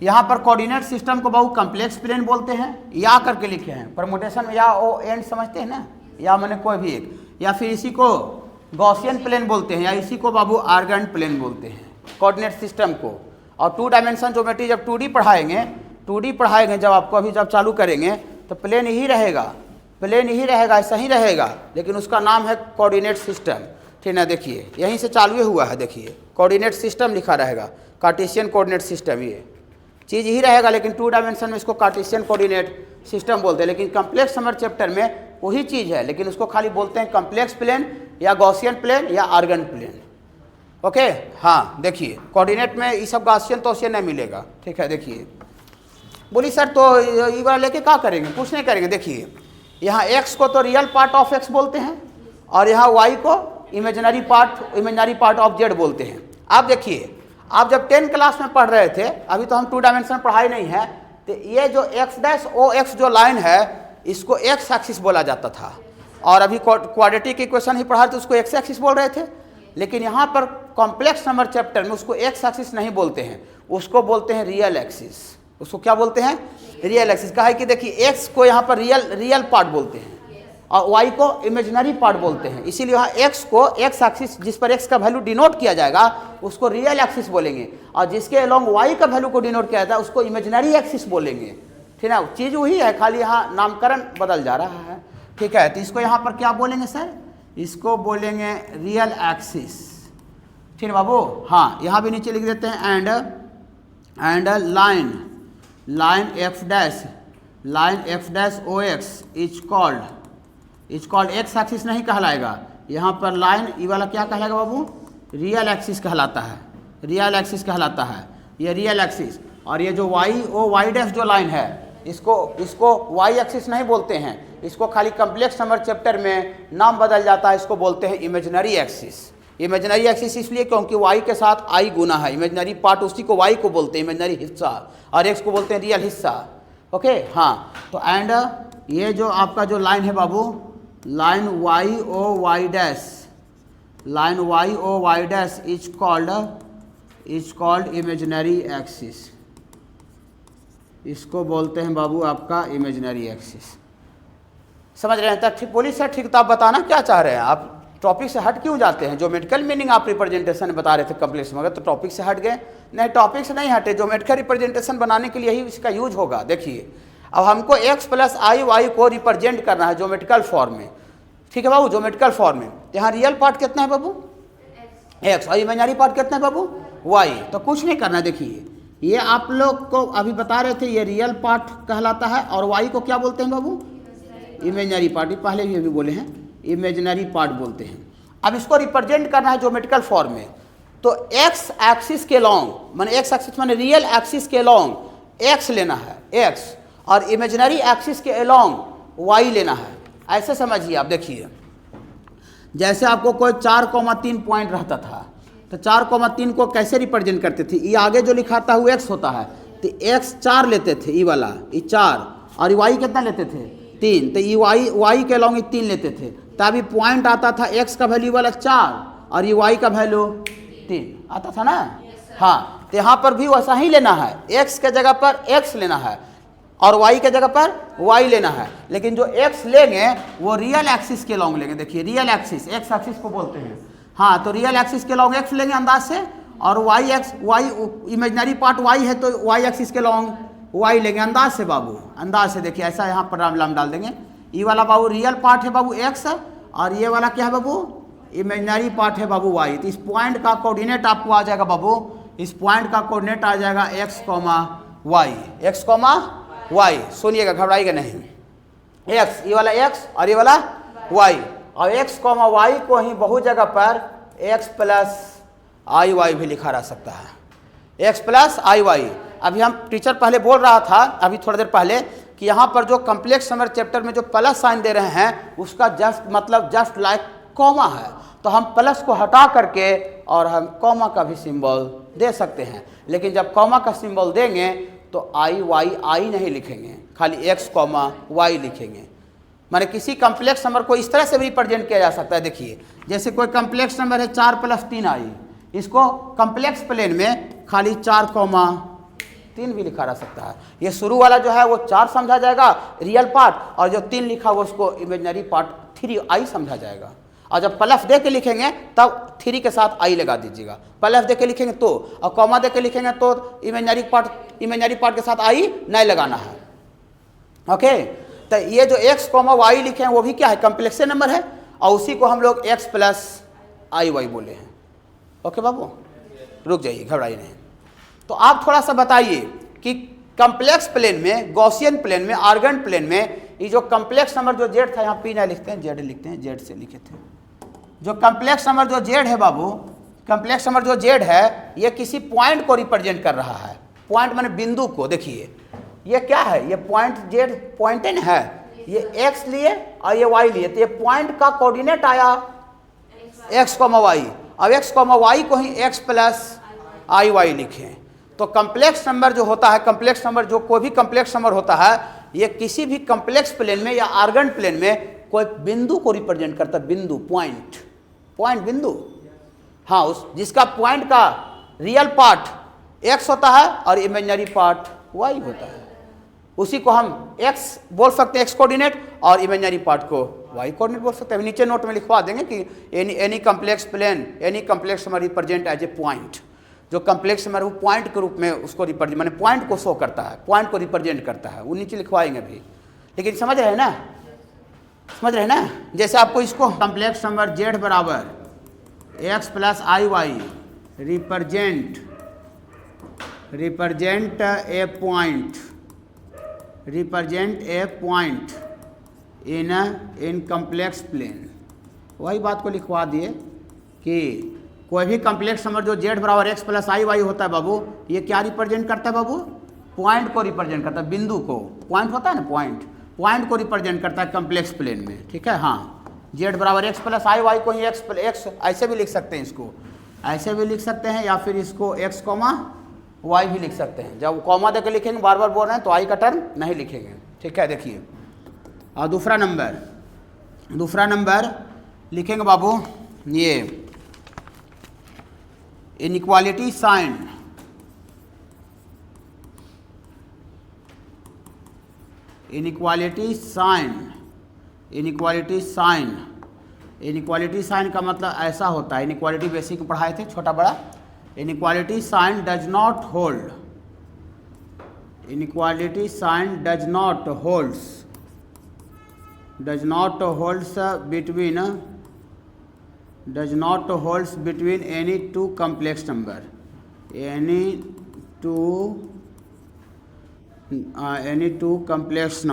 यहाँ पर कोऑर्डिनेट सिस्टम को बहु कम्प्लेक्स प्लेन बोलते हैं, या करके लिखे हैं परमुटेशन में, या ओ एंड समझते हैं ना, या मैंने कोई भी एक, या फिर इसी को गॉसियन प्लेन बोलते हैं, या इसी को बाबू आर्गन प्लेन बोलते हैं कोऑर्डिनेट सिस्टम को। और 2 डायमेंशन ज्योमेट्री जब 2D पढ़ाएंगे जब आपको अभी जब चालू करेंगे तो प्लेन ही रहेगा, ऐसा ही रहेगा, लेकिन उसका नाम है कोऑर्डिनेट सिस्टम। ठीक है, देखिए यहीं से चालू हुआ है, देखिए कोऑर्डिनेट सिस्टम लिखा रहेगा, कार्टेशियन कोऑर्डिनेट सिस्टम, ये चीज़ ही रहेगा, लेकिन 2 डायमेंशन में इसको कार्टेशियन कोऑर्डिनेट सिस्टम बोलते हैं। लेकिन कम्प्लेक्स नंबर चैप्टर में वही चीज़ है, लेकिन उसको खाली बोलते हैं कम्प्लेक्स प्लेन या गॉसियन प्लेन या आर्गन प्लेन। ओके, हाँ देखिए कोऑर्डिनेट में ये सब गॉसियन तोसियन नहीं मिलेगा। ठीक है, देखिए बोली सर तो ये वाला लेके क्या करेंगे, कुछ नहीं करेंगे। देखिए यहाँ x को तो रियल पार्ट ऑफ x बोलते हैं और यहाँ y को इमेजिनरी पार्ट ऑफ z बोलते हैं। आप देखिए, आप जब 10 क्लास में पढ़ रहे थे, अभी तो हम 2 डायमेंशन पढ़ाई नहीं है, तो ये जो x डैश ओ एक्स जो लाइन है इसको x एक्सिस बोला जाता था, और अभी क्वाड्रेटिक इक्वेशन ही पढ़ा तो उसको x एक्सिस बोल रहे थे। लेकिन यहाँ पर कॉम्प्लेक्स नंबर चैप्टर में उसको x एक्सिस नहीं बोलते हैं, उसको बोलते हैं रियल एक्सिस। उसको क्या बोलते हैं, रियल एक्सिस। कहा है कि देखिए x को यहाँ पर रियल पार्ट बोलते हैं और y को इमेजिनरी पार्ट बोलते हैं, इसीलिए यहाँ x को x एक्सिस जिस पर x का वैल्यू डिनोट किया जाएगा उसको रियल एक्सिस बोलेंगे, और जिसके अलोंग y का वैल्यू को डिनोट किया जाता है उसको इमेजिनरी एक्सिस बोलेंगे। ठीक है, चीज़ वही है, खाली यहाँ नामकरण बदल जा रहा है। ठीक है, तो इसको यहाँ पर क्या बोलेंगे सर, इसको बोलेंगे रियल एक्सिस। ठीक है बाबू, हाँ यहाँ भी नीचे लिख देते हैं and line f dash O X is called X axis नहीं कहलाएगा, यहाँ पर लाइन ये वाला क्या कहलाएगा बाबू, रियल एक्सिस कहलाता है, ये रियल एक्सिस। और ये जो वाई डैश जो लाइन है इसको वाई एक्सिस नहीं बोलते हैं, इसको खाली कम्प्लेक्स नंबर चैप्टर में नाम बदल जाता है, इसको बोलते हैं इमेजिनरी एक्सिस। इसलिए क्योंकि y के साथ i गुना है, इमेजिनरी पार्ट उसी को y को बोलते हैं इमेजिनरी हिस्सा, और x को बोलते हैं रियल हिस्सा। ओके, हाँ तो एंड ये जो आपका जो लाइन है बाबू, line y o y dash is called imaginary axis, इसको बोलते हैं बाबू आपका इमेजिनरी एक्सिस। समझ रहे हैं? तब ठीक बोली सर, ठीक तो आप बताना क्या चाह रहे हैं, आप टॉपिक से हट क्यों जाते हैं? ज्योमेट्रिकल मीनिंग आप रिप्रेजेंटेशन बता रहे थे कम्प्लेक्स में, तो टॉपिक से हट गए? नहीं, टॉपिक से नहीं हटे, ज्योमेट्रिकल रिप्रेजेंटेशन बनाने के लिए ही इसका यूज होगा। देखिए अब हमको x प्लस आई वाई को रिप्रेजेंट करना है ज्योमेट्रिकल फॉर्म में। ठीक है बाबू, ज्योमेट्रिकल फॉर्म में यहाँ रियल पार्ट कितना है बाबू, x, और इमेजिनरी पार्ट कितना है बाबू, y। तो कुछ नहीं करना, देखिए ये आप लोग को अभी बता रहे थे, ये रियल पार्ट कहलाता है, और y को क्या बोलते हैं बाबू, इमेजिनरी पार्ट। पहले भी बोले हैं इमेजिनरी पार्ट बोलते हैं। अब इसको रिप्रेजेंट करना है ज्योमेट्रिकल फॉर्म में, तो x एक्सिस के लॉन्ग, माने x एक्सिस माने रियल एक्सिस के लॉन्ग x लेना है x, और इमेजिनरी एक्सिस के अलोंग y लेना है। ऐसे समझिए आप, देखिए जैसे आपको कोई 4,3 पॉइंट रहता था, तो 4,3 को कैसे रिप्रेजेंट करते थे, ये आगे जो लिखा था वो x होता है, तो x 4 लेते थे, ये वाला ये 4, और y कितना लेते थे 3, तो ये y के अलोंग 3 लेते थे, तभी पॉइंट आता था x का वैल्यू वाला 4 और ये y का वैल्यू 3 आता था ना। हाँ, तो यहाँ पर भी वैसा ही लेना है, x के जगह पर x लेना है और y के जगह पर y लेना है, लेकिन जो x लेंगे वो रियल एक्सिस के लॉन्ग लेंगे। देखिए रियल एक्सिस, x एक्सिस को बोलते हैं, हाँ तो रियल एक्सिस के लॉन्ग x लेंगे अंदाज से, और y इमेजिनरी पार्ट y है तो y एक्सिस के लॉन्ग y लेंगे अंदाज से बाबू, अंदाज से। देखिए ऐसा यहाँ पर नाम डाल देंगे, ये वाला बाबू रियल पार्ट है बाबू x, और ये वाला क्या है बाबू, इमेजिनरी पार्ट है बाबू y। तो इस पॉइंट का कोऑर्डिनेट आपको आ जाएगा बाबू, इस पॉइंट का कोऑर्डिनेट आ जाएगा x, y। सुनिएगा, घबराइएगा नहीं, x, ये वाला x और ये वाला y, और x, y को ही बहुत जगह पर x प्लस आई वाई भी लिखा रह सकता है, x प्लस आई वाई। अभी हम टीचर पहले बोल रहा था अभी थोड़ी देर पहले कि यहाँ पर जो कम्प्लेक्स नंबर चैप्टर में जो प्लस साइन दे रहे हैं उसका जस्ट लाइक कॉमा है, तो हम प्लस को हटा करके और हम कॉमा का भी सिंबल दे सकते हैं, लेकिन जब कॉमा का सिंबल देंगे तो आई नहीं लिखेंगे, खाली x, y लिखेंगे। माने किसी कम्प्लेक्स नंबर को इस तरह से भी रिप्रेजेंट किया जा सकता है। देखिए जैसे कोई कम्प्लेक्स नंबर है 4 + 3i, इसको कम्प्लेक्स प्लेन में खाली 4, 3 भी लिखा रह सकता है। ये शुरू वाला जो है वो 4 समझा जाएगा रियल पार्ट, और जो 3 लिखा वो उसको इमेजनरी पार्ट 3i समझा जाएगा। और जब प्लस दे के लिखेंगे तब 3 के साथ i लगा दीजिएगा। प्लस दे के लिखेंगे तो, और कॉमा दे के लिखेंगे तो इमेजनरी पार्ट के साथ i नहीं लगाना है। ओके, तो ये जो x, y लिखे हैं वो भी क्या है, कम्प्लेक्स नंबर है, और उसी को हम लोग x प्लस आई वाई बोले हैं। ओके बाबू, रुक जाइए, घबराइए नहीं। तो आप थोड़ा सा बताइए कि कम्प्लेक्स प्लेन में, गॉसियन प्लेन में, आर्गन प्लेन में ये जो कम्प्लेक्स नंबर जो जेड था, यहाँ पी नहीं लिखते हैं, जेड लिखते हैं, जेड से लिखे थे। जो कम्प्लेक्स नंबर जो जेड है बाबू, कम्प्लेक्स नंबर जो जेड है, ये किसी पॉइंट को रिप्रेजेंट कर रहा है। पॉइंट माने बिंदु को। देखिए ये क्या है, ये पॉइंट जेड पॉइंट है, ये एक्स लिए और ये वाई लिए, तो ये पॉइंट का कोऑर्डिनेट आया एक्स कॉमा वाई। अब एक्स कॉमा वाई को ही एक्स प्लस आई वाई लिखें। तो कम्प्लेक्स नंबर जो होता है, कम्प्लेक्स नंबर जो कोई भी कम्प्लेक्स नंबर होता है, ये किसी भी कम्प्लेक्स प्लेन में या आर्गन प्लेन में कोई बिंदु को रिप्रेजेंट करता है। बिंदु, पॉइंट, पॉइंट बिंदु, हाँ, उस जिसका पॉइंट का रियल पार्ट एक्स होता है और इमेजिनरी पार्ट वाई होता है, उसी को हम एक्स बोल सकते हैं, एक्स कोऑर्डिनेट, और इमेजिनरी पार्ट को वाई कोऑर्डिनेट बोल सकते हैं। नीचे नोट में लिखवा देंगे कि any complex plane, any complex number represent as a point. जो कम्प्लेक्स नंबर वो पॉइंट के रूप में उसको रिप्रेजेंट, माने पॉइंट को शो करता है, पॉइंट को रिप्रेजेंट करता है, वो नीचे लिखवाएंगे भी। लेकिन समझ रहे हैं ना, समझ रहे हैं ना। जैसे आपको इसको कम्प्लेक्स नंबर जेड बराबर X plus I Y represent a point, represent a point in complex plane, वही बात को लिखवा दिए कि कोई भी कम्प्लेक्स नंबर जो जेड बराबर एक्स प्लस आई वाई होता है बाबू, ये क्या रिप्रेजेंट करता है बाबू, पॉइंट को रिप्रेजेंट करता है, बिंदु को। पॉइंट होता है ना, पॉइंट को रिप्रेजेंट करता है कम्प्लेक्स प्लेन में। ठीक है, हाँ, जेड बराबर एक्स प्लस आई वाई को ही एक्स ऐसे भी लिख सकते हैं, इसको ऐसे भी लिख सकते हैं, या फिर इसको एक्स कॉमा वाई भी लिख सकते हैं। जब कॉमा देकर लिखेंगे, बार बार बोल रहे हैं, तो आई का टर्म नहीं लिखेंगे। ठीक है, देखिए। और दूसरा नंबर लिखेंगे बाबू, ये इनइक्वालिटी साइन, इनइक्वालिटी साइन का मतलब ऐसा होता है, इनइक्वालिटी बेसिक में पढ़ाए थे, छोटा बड़ा। Inequality sign does not hold, inequality sign does not holds between any two complex number, any two complex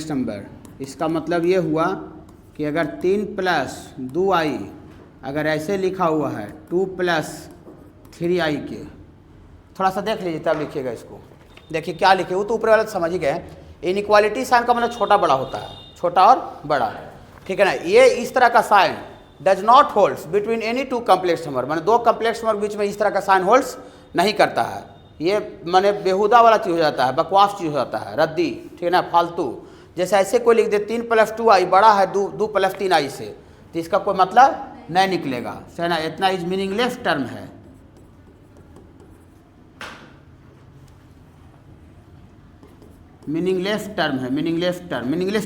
number। इसका मतलब ये हुआ कि अगर 3 प्लस 2i अगर ऐसे लिखा हुआ है 2 प्लस 3i के, थोड़ा सा देख लीजिए तब लिखिएगा इसको। देखिए क्या लिखे, वो तो ऊपर वाला समझ ही गए। इनइक्वालिटी साइन का मतलब छोटा बड़ा होता है, छोटा और बड़ा। ठीक है ना। ये इस तरह का sign does not holds between any two complex number, माने दो कम्प्लेक्स नंबर के बीच में इस तरह का साइन होल्ड्स नहीं करता है। ये माने बेहुदा वाला चीज़ हो जाता है, बकवास चीज़ हो जाता है, रद्दी, ठीक है ना, फालतू। जैसे ऐसे कोई लिख दे 3 प्लस 2i बड़ा है 2 प्लस 3i से, तो इसका कोई मतलब नहीं निकलेगा, है ना। इतना इज मीनिंगलेस टर्म है। मीनिंगलेस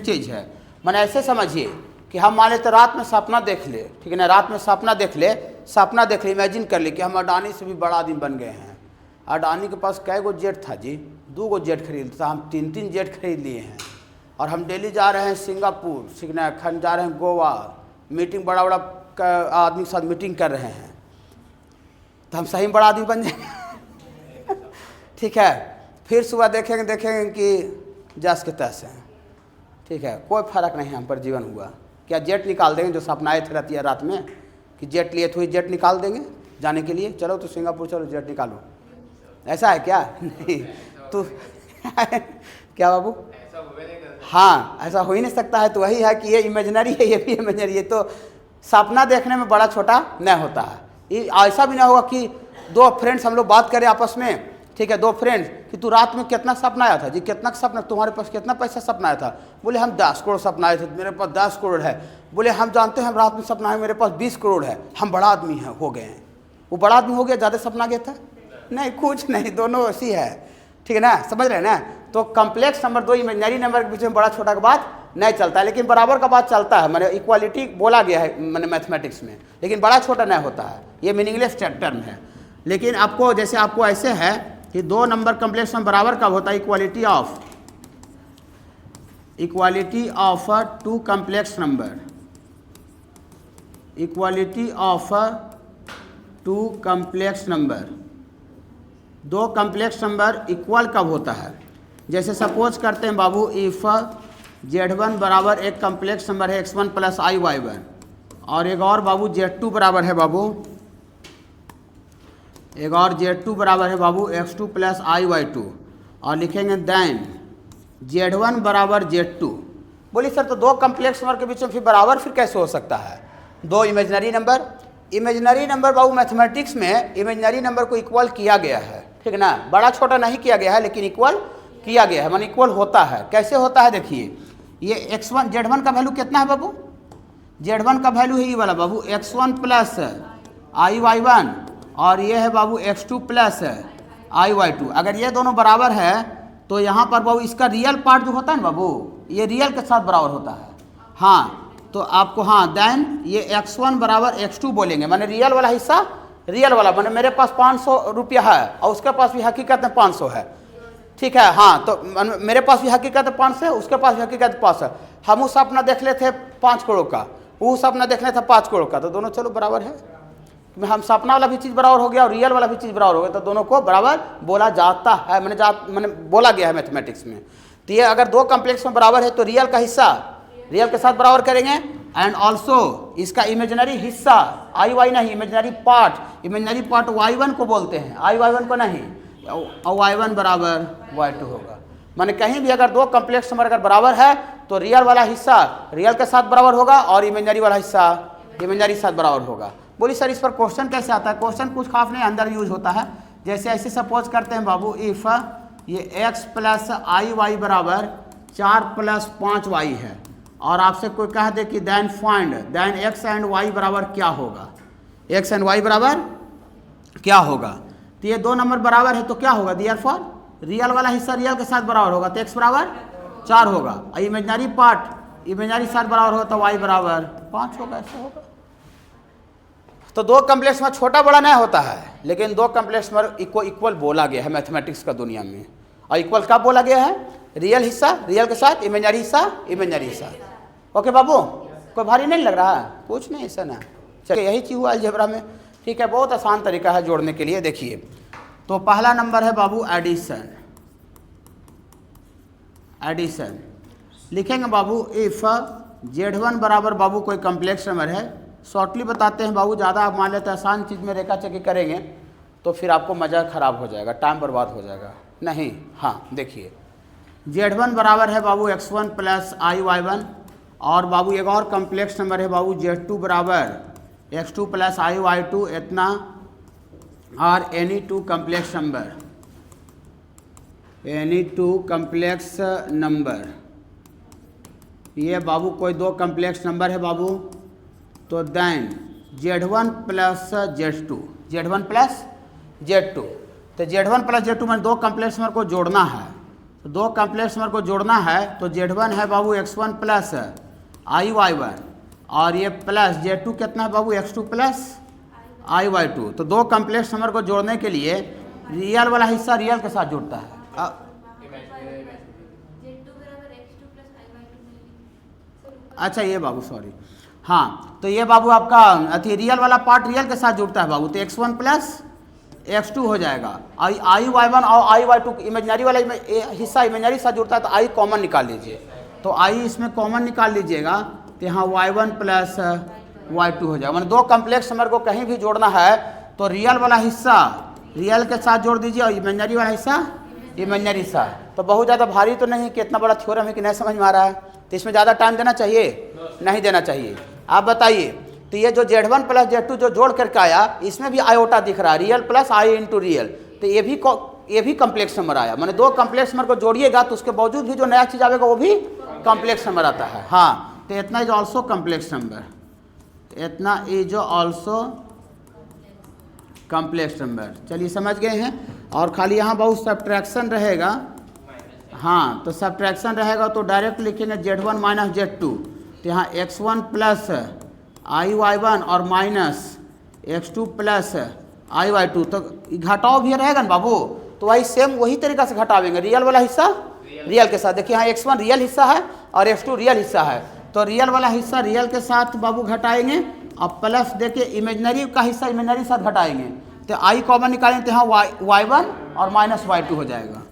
चीज़ है। मैंने ऐसे समझिए कि हम मान लेते रात में सपना देख ले, ठीक है ना, रात में सपना देख ले, इमेजिन कर ले कि हम अडानी से भी बड़ा आदमी बन गए हैं। अडानी के पास कै गो जेट था जी, 2 गो जेट खरीद था, हम 3 जेट खरीद लिए हैं, और हम दिल्ली जा रहे हैं, सिंगापुर, ठीक ना, हम जा रहे हैं गोवा, मीटिंग बड़ा आदमी के साथ मीटिंग कर रहे हैं, तो हम सही में बड़ा आदमी बन जाएंगे। ठीक है। फिर सुबह देखेंगे कि जस के तस हैं, ठीक है, कोई फर्क नहीं हम पर जीवन हुआ। क्या जेट निकाल देंगे जो सपनाए थे रात में कि जेट लिए थे, जेट निकाल देंगे जाने के लिए, चलो तो सिंगापुर चलो जेट निकालो, ऐसा है क्या? नहीं तो क्या बाबू, हाँ, ऐसा हो ही नहीं सकता है। तो वही है कि ये इमेजिनरी है, ये भी इमेजिनरी है। तो सपना देखने में बड़ा छोटा नहीं होता है। ऐसा भी ना होगा कि 2 फ्रेंड्स हम लोग बात करें आपस में, ठीक है, 2 फ्रेंड्स कि तू रात में कितना सपना आया था जी, कितना सपना, तुम्हारे पास कितना पैसा सपना आया था? बोले हम 10 करोड़ सपना आए थे, मेरे पास 10 करोड़ है। बोले हम जानते हैं हम रात में सपना है, मेरे पास 20 करोड़ है, हम बड़ा आदमी हैं, हो गए हैं। वो बड़ा आदमी हो गया, ज़्यादा सपना गया था? नहीं, कुछ नहीं, दोनों ऐसी है, ठीक है ना, समझ रहे हैं ना। तो कम्प्लेक्स नंबर 2 इमेजिनरी नंबर के बीच में बड़ा छोटा का बात नहीं चलता है, लेकिन बराबर का बात चलता है। मैंने इक्वालिटी बोला गया है मैंने मैथमेटिक्स में, लेकिन बड़ा छोटा नहीं होता है, ये मीनिंगलेस टर्म है। लेकिन आपको जैसे आपको ऐसे है कि 2 नंबर कम्प्लेक्स में बराबर कब होता है? Equality of 2 complex number, equality of 2 complex number, 2 complex number equal कब होता है? जैसे सपोज करते हैं बाबू, इफ़ Z1 बराबर एक कम्प्लेक्स नंबर है x1 प्लस IY1, और एक और बाबू Z2 बराबर है बाबू, एक और Z2 बराबर है बाबू x2 प्लस IY2, और लिखेंगे देन Z1 बराबर Z2। बोलिए सर तो 2 कम्प्लेक्स नंबर के बीच में फिर बराबर फिर कैसे हो सकता है? 2 इमेजिनरी नंबर, इमेजिनरी नंबर बाबू मैथमेटिक्स में इमेजिनरी नंबर को इक्वल किया गया है, ठीक है ना, बड़ा छोटा नहीं किया गया है, लेकिन इक्वल किया गया है, माने इक्वल होता है। कैसे होता है देखिए, ये x1 Z1 का वैल्यू कितना है बाबू? Z1 का वैल्यू है ये वाला बाबू x1 प्लस IY1, और ये है बाबू x2 प्लस IY2। अगर ये दोनों बराबर है तो यहाँ पर बाबू इसका रियल पार्ट जो होता है ना बाबू, ये रियल के साथ बराबर होता है। हाँ तो आपको, हाँ देन ये x1 बराबर x2 बोलेंगे, माने रियल वाला हिस्सा रियल वाला, माने मेरे पास 500 रुपया है और उसके पास भी हकीकत में 500 है, ठीक है। हाँ तो मेरे पास भी हकीकत 500 है, उसके पास भी हकीकत 500 है। हम उस सपना देख ले थे 5 करोड़ का, वो सपना देख ले था 5 करोड़ का, तो दोनों चलो बराबर है। हम सपना वाला भी चीज़ बराबर हो गया और रियल वाला भी चीज़ बराबर हो गया, तो दोनों को बराबर बोला जाता है, मैंने बोला गया है मैथमेटिक्स में। तो ये अगर 2 कम्प्लेक्स में बराबर है तो रियल का हिस्सा रियल के साथ बराबर करेंगे, एंड ऑल्सो इसका इमेजिनरी हिस्सा IY नहीं, इमेजिनरी पार्ट Y1 को बोलते हैं, IY1 को नहीं, और Y1 बराबर Y2 होगा। माने कहीं भी अगर 2 कम्प्लेक्स नंबर अगर बराबर है तो रियल वाला हिस्सा रियल के साथ बराबर होगा और इमेजिनरी वाला हिस्सा इमेजिनरी के साथ बराबर होगा। बोलिए सर इस पर क्वेश्चन कैसे आता है? क्वेश्चन कुछ खास नहीं, अंदर यूज होता है। जैसे ऐसे सपोज करते हैं बाबू, इफ़ ये x प्लस IY बराबर 4 प्लस 5y है, और आपसे कोई कह दे कि then find then x and y बराबर क्या होगा, x एंड y बराबर क्या होगा? तो ये 2 नंबर बराबर है तो क्या होगा? देयरफॉर रियल वाला हिस्सा रियल के साथ बराबर होगा, तो x बराबर 4 होगा, और इमेजिनरी पार्ट इमेजिनरी साथ बराबर होगा तो y बराबर 5 होगा, ऐसा होगा। तो 2 कम्प्लेक्स में छोटा बड़ा नहीं होता है, लेकिन 2 कम्प्लेक्स में इक्वल बोला गया है मैथमेटिक्स का दुनिया में। और इक्वल कब बोला गया है? रियल हिस्सा रियल के साथ, इमेजिनरी हिस्सा इमेजिनरी हिस्सा। ओके बाबू, कोई भारी नहीं लग रहा है? कुछ नहीं, ऐसा ना। चलिए यही चीज़ हुआ अलजेब्रा में, ठीक है, बहुत आसान तरीका है जोड़ने के लिए। देखिए तो पहला नंबर है बाबू एडिशन, एडिशन लिखेंगे बाबू, इफ़ Z1 बराबर बाबू कोई कम्प्लेक्स नंबर है, शॉर्टली बताते हैं बाबू, ज़्यादा आप मान लेते हैं आसान चीज़ में रेखा चेकी करेंगे तो फिर आपको मज़ा ख़राब हो जाएगा, टाइम बर्बाद हो जाएगा। नहीं, हाँ देखिए Z1 बराबर है बाबू x1 प्लस IY1, और बाबू एक और कम्प्लेक्स नंबर है बाबू Z2 बराबर x2 प्लस IY2 इतना, और any 2 complex number, any 2 complex number, ये बाबू कोई 2 कम्प्लेक्स नंबर है बाबू, तो then Z1 plus Z2, Z1 plus Z2, तो Z1 प्लस Z2 में 2 कम्प्लेक्स नंबर को जोड़ना है, तो 2 कम्प्लेक्स नंबर को जोड़ना है तो Z1 है बाबू x1 प्लस IY1, और ये प्लस Z2 कितना है बाबू x2 प्लस IY2। तो 2 कम्प्लेक्स नंबर को जोड़ने के लिए रियल वाला हिस्सा रियल के साथ जुड़ता है। अच्छा ये बाबू सॉरी, हाँ तो ये बाबू आपका अति रियल वाला पार्ट रियल के साथ जुड़ता है बाबू, तो x1 प्लस x2 हो जाएगा। IY1 और IY2 इमेजिनरी वाला हिस्सा इमेजिनरी साथ जुड़ता है, तो I कॉमन निकाल लीजिए, तो I इसमें कॉमन निकाल लीजिएगा, तो यहाँ Y1 प्लस Y2 हो जाएगा। मतलब 2 कम्प्लेक्स नंबर को कहीं भी जोड़ना है तो रियल वाला हिस्सा रियल के साथ जोड़ दीजिए और इमेजिनरी वाला हिस्सा इमेजिनरी हिस्सा। तो बहुत ज़्यादा भारी तो नहीं कि इतना बड़ा थ्योरम है कि नहीं समझ में आ रहा है, तो इसमें ज़्यादा टाइम देना चाहिए नहीं देना चाहिए? आप बताइए। तो ये जो Z1 प्लस Z2 जो जोड़ करके आया, इसमें भी आयोटा दिख रहा है, real plus I into real, तो ये भी ये भी कम्प्लेक्स नंबर आया, मैंने दो कम्प्लेक्स नंबर को जोड़िएगा तो उसके बावजूद भी जो नया चीज़ आएगा वो भी कम्प्लेक्स नंबर आता है। हाँ, तो इतना इज ऑल्सो कम्प्लेक्स नंबर, इतना इज ऑल्सो कम्प्लेक्स नंबर। चलिए समझ गए हैं। और खाली यहाँ बहुत सब्ट्रैक्शन रहेगा। हाँ, तो सब्ट्रैक्शन रहेगा तो डायरेक्ट लिखेंगे Z1 माइनस Z2, तो यहाँ x1 प्लस IY1 और माइनस x2 प्लस IY2, तो घटाव भी रहेगा ना बाबू, तो वही सेम वही तरीका से घटावेंगे। रियल वाला हिस्सा रियल के साथ, देखिए यहाँ x1 रियल हिस्सा है और x2 रियल हिस्सा है, तो रियल वाला हिस्सा रियल के साथ बाबू घटाएंगे और प्लस देखिए इमेजनरी का हिस्सा इमेजनरी साथ घटाएंगे, तो I कॉमन निकालेंगे तो यहाँ y1 और माइनस y2 हो जाएगा,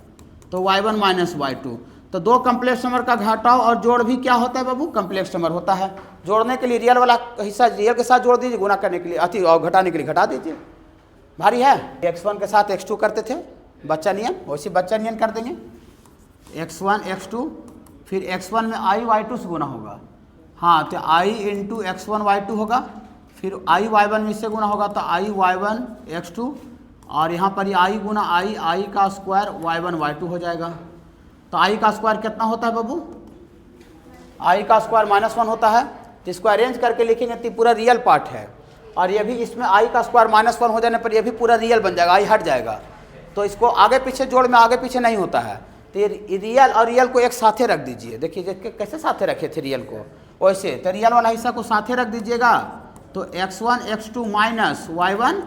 तो y1 माइनस y2। तो दो कम्प्लेक्स नंबर का घटाव और जोड़ भी क्या होता है बाबू, कम्प्लेक्स नंबर होता है। जोड़ने के लिए रियल वाला हिस्सा रियल के साथ जोड़ दीजिए, गुना करने के लिए अति और घटाने के लिए घटा दीजिए। भारी है, x1 के साथ x2 करते थे बच्चा नियम, वैसे बच्चा नियम कर देंगे, x1 x2, फिर x1 में I y2 से गुना होगा। हाँ, तो I इंटू x1 y2 होगा, फिर I y1 में इससे गुना होगा तो I y1 x2, और यहाँ पर I गुना I का स्क्वायर y1 y2 हो जाएगा। तो I का स्क्वायर कितना होता है बाबू, I का स्क्वायर -1 होता है, तो इसको अरेंज करके लिखेंगे तो पूरा रियल पार्ट है, और ये भी इसमें I का स्क्वायर -1 हो जाने पर ये भी पूरा रियल बन जाएगा, I हट जाएगा, तो इसको आगे पीछे जोड़ में आगे पीछे नहीं होता है। तो ये रियल और रियल को एक साथे रख दीजिए, देखिए कैसे साथे रखे थे रियल को, वैसे तो रियल वाला हिस्सा को साथे रख दीजिएगा, तो x1 x2 minus y1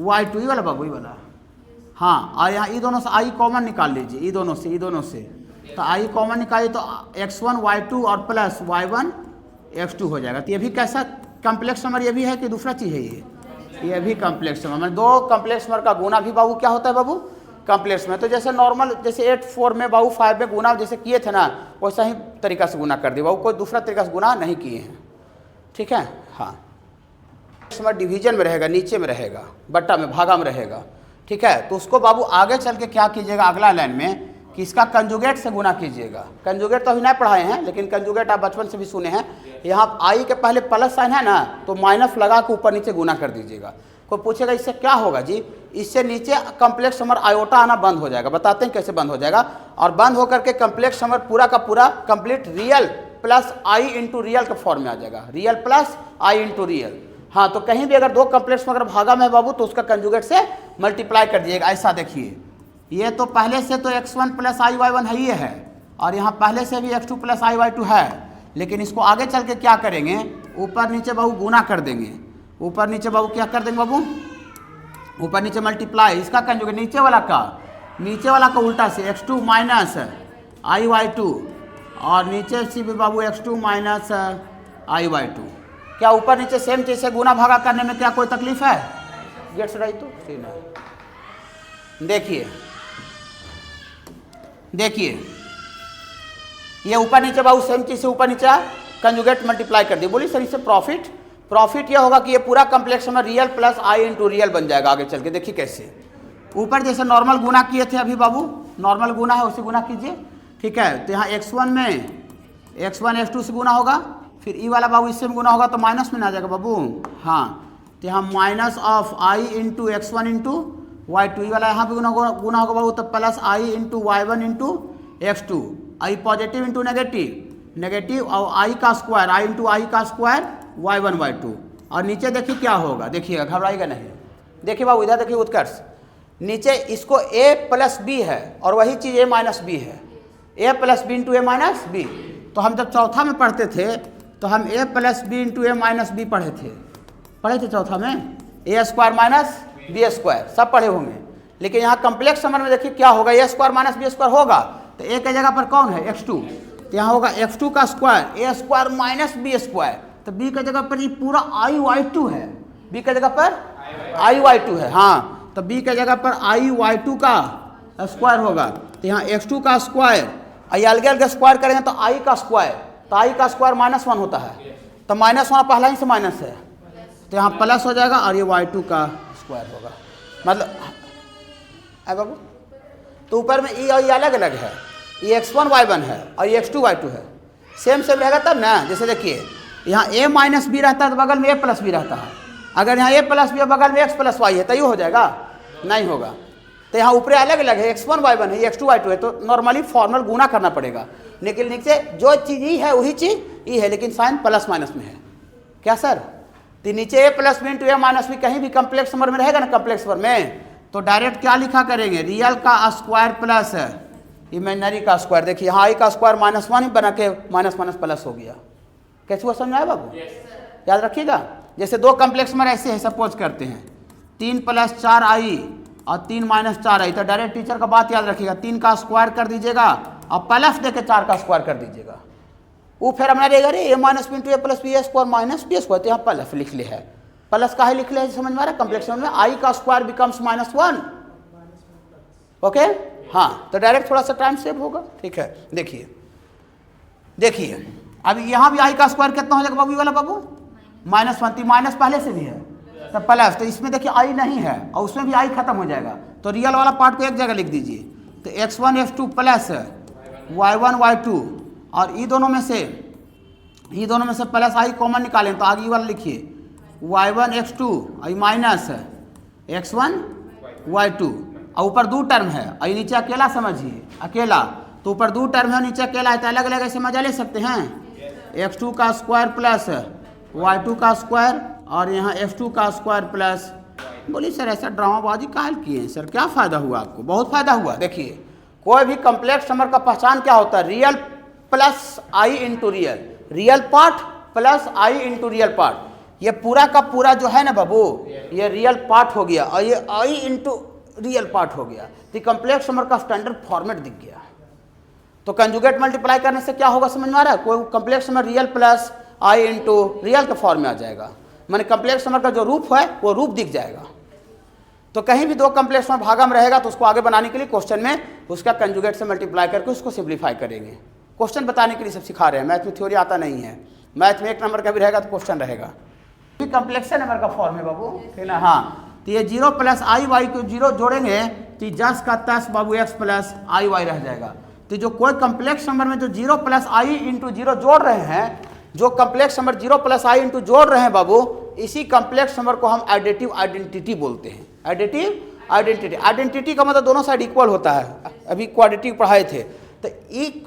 y2 वाला बाबू ही वाला। हाँ, और यहाँ ई दोनों से I कॉमन निकाल लीजिए, ई दोनों से, तो I कॉमन निकालिए तो x1 y2 और प्लस y1 x2 हो जाएगा। तो ये भी कैसा कम्प्लेक्स नंबर ये भी है कि दूसरा चीज़ है, ये भी कम्प्लेक्स नंबर, मतलब दो कम्प्लेक्स नंबर का गुना भी बाबू क्या होता है बाबू, कम्प्लेक्स में। तो जैसे नॉर्मल जैसे 8 4 में बाबू 5 में गुना जैसे किए थे ना, वैसा ही तरीका से गुना कर दिए बाबू, कोई दूसरा तरीका से गुना नहीं किए हैं, ठीक है। हाँ, नंबर डिवीजन में रहेगा, नीचे में रहेगा, बट्टा में भागा में रहेगा, ठीक है। तो उसको बाबू आगे चल के क्या कीजिएगा अगला लाइन में कि इसका कंजुगेट से गुना कीजिएगा। कंजुगेट तो अभी नहीं पढ़ाए हैं, लेकिन कंजुगेट आप बचपन से भी सुने हैं। यहाँ I के पहले प्लस साइन है ना, तो माइनस लगा के ऊपर नीचे गुना कर दीजिएगा। कोई पूछेगा इससे क्या होगा जी, इससे नीचे कम्प्लेक्स नंबर आयोटा आना बंद हो जाएगा। बताते हैं कैसे बंद हो जाएगा, और बंद होकर के कम्प्लेक्स नंबर पूरा का पूरा complete real plus I into real के फॉर्म में आ जाएगा, real plus I into real. हाँ, तो कहीं भी अगर दो कम्प्लेक्स अगर भागा में है बाबू तो उसका कंजुगेट से मल्टीप्लाई कर दीजिएगा। ऐसा देखिए, ये तो पहले से तो x1 प्लस IY1 है ही है, और यहाँ पहले से भी x2 प्लस IY2 है, लेकिन इसको आगे चल के क्या करेंगे, ऊपर नीचे बाबू गुना कर देंगे, ऊपर नीचे बाबू क्या कर देंगे बाबू, ऊपर नीचे मल्टीप्लाई, इसका कंजुगेट नीचे वाला का उल्टा से x2 माइनस IY2, और नीचे से भी बाबू x2 माइनस IY2। क्या ऊपर नीचे सेम चीज से गुना भागा करने में क्या कोई तकलीफ है, गेट्स राइट। तो देखिए ये ऊपर नीचे बाबू सेम चीज से ऊपर नीचे कंजुगेट मल्टीप्लाई कर दिए। बोलिए सर इससे प्रॉफिट ये होगा कि ये पूरा कम्प्लेक्स में real plus I into real बन जाएगा आगे चल के। देखिए कैसे, ऊपर जैसे नॉर्मल गुना किए थे अभी बाबू, नॉर्मल गुना है उसे गुना कीजिए, ठीक है। तो यहाँ x1 में x1 x2 से गुना होगा, फिर ई वाला बाबू इससे गुना होगा तो माइनस में ना आ जाएगा बाबू। हाँ, तो यहाँ minus of I into x1 into y2, ई वाला यहाँ पे गुना होगा बाबू, तो plus I into y1 into x2, I positive into negative और I का स्क्वायर, I इंटू I का स्क्वायर y1 y2, और नीचे देखिए क्या होगा, देखिएगा घबराइएगा नहीं। देखिए बाबू इधर देखिए उत्कर्ष, नीचे इसको a प्लस बी है और वही चीज़ a माइनस बी है, a plus B into A minus B. तो हम जब चौथा में पढ़ते थे तो हम a plus B into A minus B पढ़े थे चौथा में, A square minus B square सब पढ़े होंगे। लेकिन यहाँ कम्प्लेक्स नंबर में देखिए क्या होगा, ए स्क्वायर माइनस बी स्क्वायर होगा, तो ए के जगह पर कौन है x2, तो यहाँ होगा x2 का स्क्वायर ए स्क्वायर माइनस बी स्क्वायर, तो b के जगह पर ये पूरा IY2 है, b के जगह पर IY2 है। हाँ, तो b के जगह पर IY2 का स्क्वायर होगा, तो यहाँ x2 का स्क्वायर अलग अलग स्क्वायर करेंगे तो I का स्क्वायर, तो I का स्क्वायर -1 होता है, तो -1 पहला ही से माइनस है, तो यहाँ प्लस हो जाएगा और ये y2 का स्क्वायर होगा। मतलब है बाबू, तो ऊपर में ई और ये अलग अलग है, ये x1 y1 है और ये x2 y2 है, सेम रहेगा तब ना। जैसे देखिए यहाँ a माइनस बी रहता है तो बगल में a प्लस बी रहता है, अगर यहाँ a प्लस बी बगल में x प्लस वाई है तो ये हो जाएगा, नहीं होगा। तो यहाँ ऊपर अलग अलग है, x1 y1 है, ये x2 y2 है, तो नॉर्मली फॉर्मल गुना करना पड़ेगा। लेकिन नीचे जो चीज़ ई है वही चीज़ ई है, लेकिन साइन प्लस माइनस में है। क्या सर? तो नीचे ए plus B into A minus B कहीं भी कम्प्लेक्स नंबर में रहेगा ना, कम्प्लेक्स नंबर में, तो डायरेक्ट क्या लिखा करेंगे, रियल का स्क्वायर प्लस इमेजनरी का स्क्वायर। देखिए यहाँ आई का स्क्वायर -1 ही बना के माइनस माइनस प्लस हो गया। कैसे हुआ समझ आया बाबू? याद रखिएगा। जैसे दो कम्प्लेक्स नंबर ऐसे हैं, सपोज करते हैं 3 + 4i और 3 - 4i, तो डायरेक्ट टीचर का बात याद रखिएगा, 3 का स्क्वायर कर दीजिएगा और प्लस देके 4 का स्क्वायर कर दीजिएगा। वो फिर हमारा रहेगा रे a - b into a + b square minus b square, तो यहाँ प्लस लिख ले है। प्लस का है लिख ले, समझ में आ रहा है? कम्प्लेक्स नंबर में आई का स्क्वायर बिकम्स -1। ओके हाँ, तो डायरेक्ट थोड़ा सा टाइम सेव होगा। ठीक है, देखिए अब यहाँ भी आई का स्क्वायर कितना हो जाएगा बाबू? वाला बाबू -1, माइनस पहले से भी है तो प्लस, तो इसमें देखिए आई नहीं है और उसमें भी आई खत्म हो जाएगा, तो रियल वाला पार्ट को एक जगह लिख दीजिए। तो x1 x2 plus y1 y2, और ई दोनों में से प्लस आई कॉमन निकालें तो आगे वाला लिखिए y1 x2 और माइनस x1 y2, और ऊपर 2 टर्म है और नीचे अकेला समझिए, अकेला, तो ऊपर 2 टर्म है नीचे अकेला है, तो अलग अलग ऐसे मजा ले सकते हैं। x2 का स्क्वायर प्लस y2 का स्क्वायर और यहाँ f2 का स्क्वायर प्लस। बोलिए सर ऐसा ड्रामाबाजी काहे किए हैं सर, क्या फ़ायदा हुआ आपको? बहुत फ़ायदा हुआ। देखिए कोई भी कम्प्लेक्स नंबर का पहचान क्या होता है, real plus i into real, real part plus i into real part. ये पूरा का पूरा जो है ना बाबू, ये रियल पार्ट हो गया और ये आई इंटू रियल पार्ट हो गया, तो कम्प्लेक्स नंबर का स्टैंडर्ड फॉर्मेट दिख गया। तो कंजुगेट मल्टीप्लाई करने से क्या होगा समझ में आ रहा है? कोई complex number real plus i into real के फॉर्म में आ जाएगा, माने कम्प्लेक्स नंबर का जो रूप है वो रूप दिख जाएगा। तो कहीं भी दो कम्प्लेक्स नंबर भागा में रहेगा तो उसको आगे बनाने के लिए क्वेश्चन में उसका कंजुगेट से मल्टीप्लाई करके उसको सिंप्लीफाई करेंगे। क्वेश्चन बताने के लिए सब सिखा रहे हैं, मैथ में थ्योरी आता नहीं है। मैथ में 1 नंबर का भी रहेगा तो क्वेश्चन रहेगा। कम्प्लेक्स नंबर का फॉर्म है बाबू, ठीक ना? हाँ, तो ये 0 + i y को 0 जोड़ेंगे तो 10 का 10 बाबू x + i y रह जाएगा। तो जो कोई कम्प्लेक्स नंबर में जो 0 + i इंटू 0 जोड़ रहे हैं, जो कम्प्लेक्स नंबर 0 + i इंटू जोड़ रहे हैं बाबू, इसी कम्प्लेक्स नंबर को हम एडिटिव आइडेंटिटी बोलते हैं। एडिटिव आइडेंटिटी, आइडेंटिटी का मतलब दोनों साइड इक्वल होता है, अभी क्वाड्रेटिक पढ़ाए थे। तो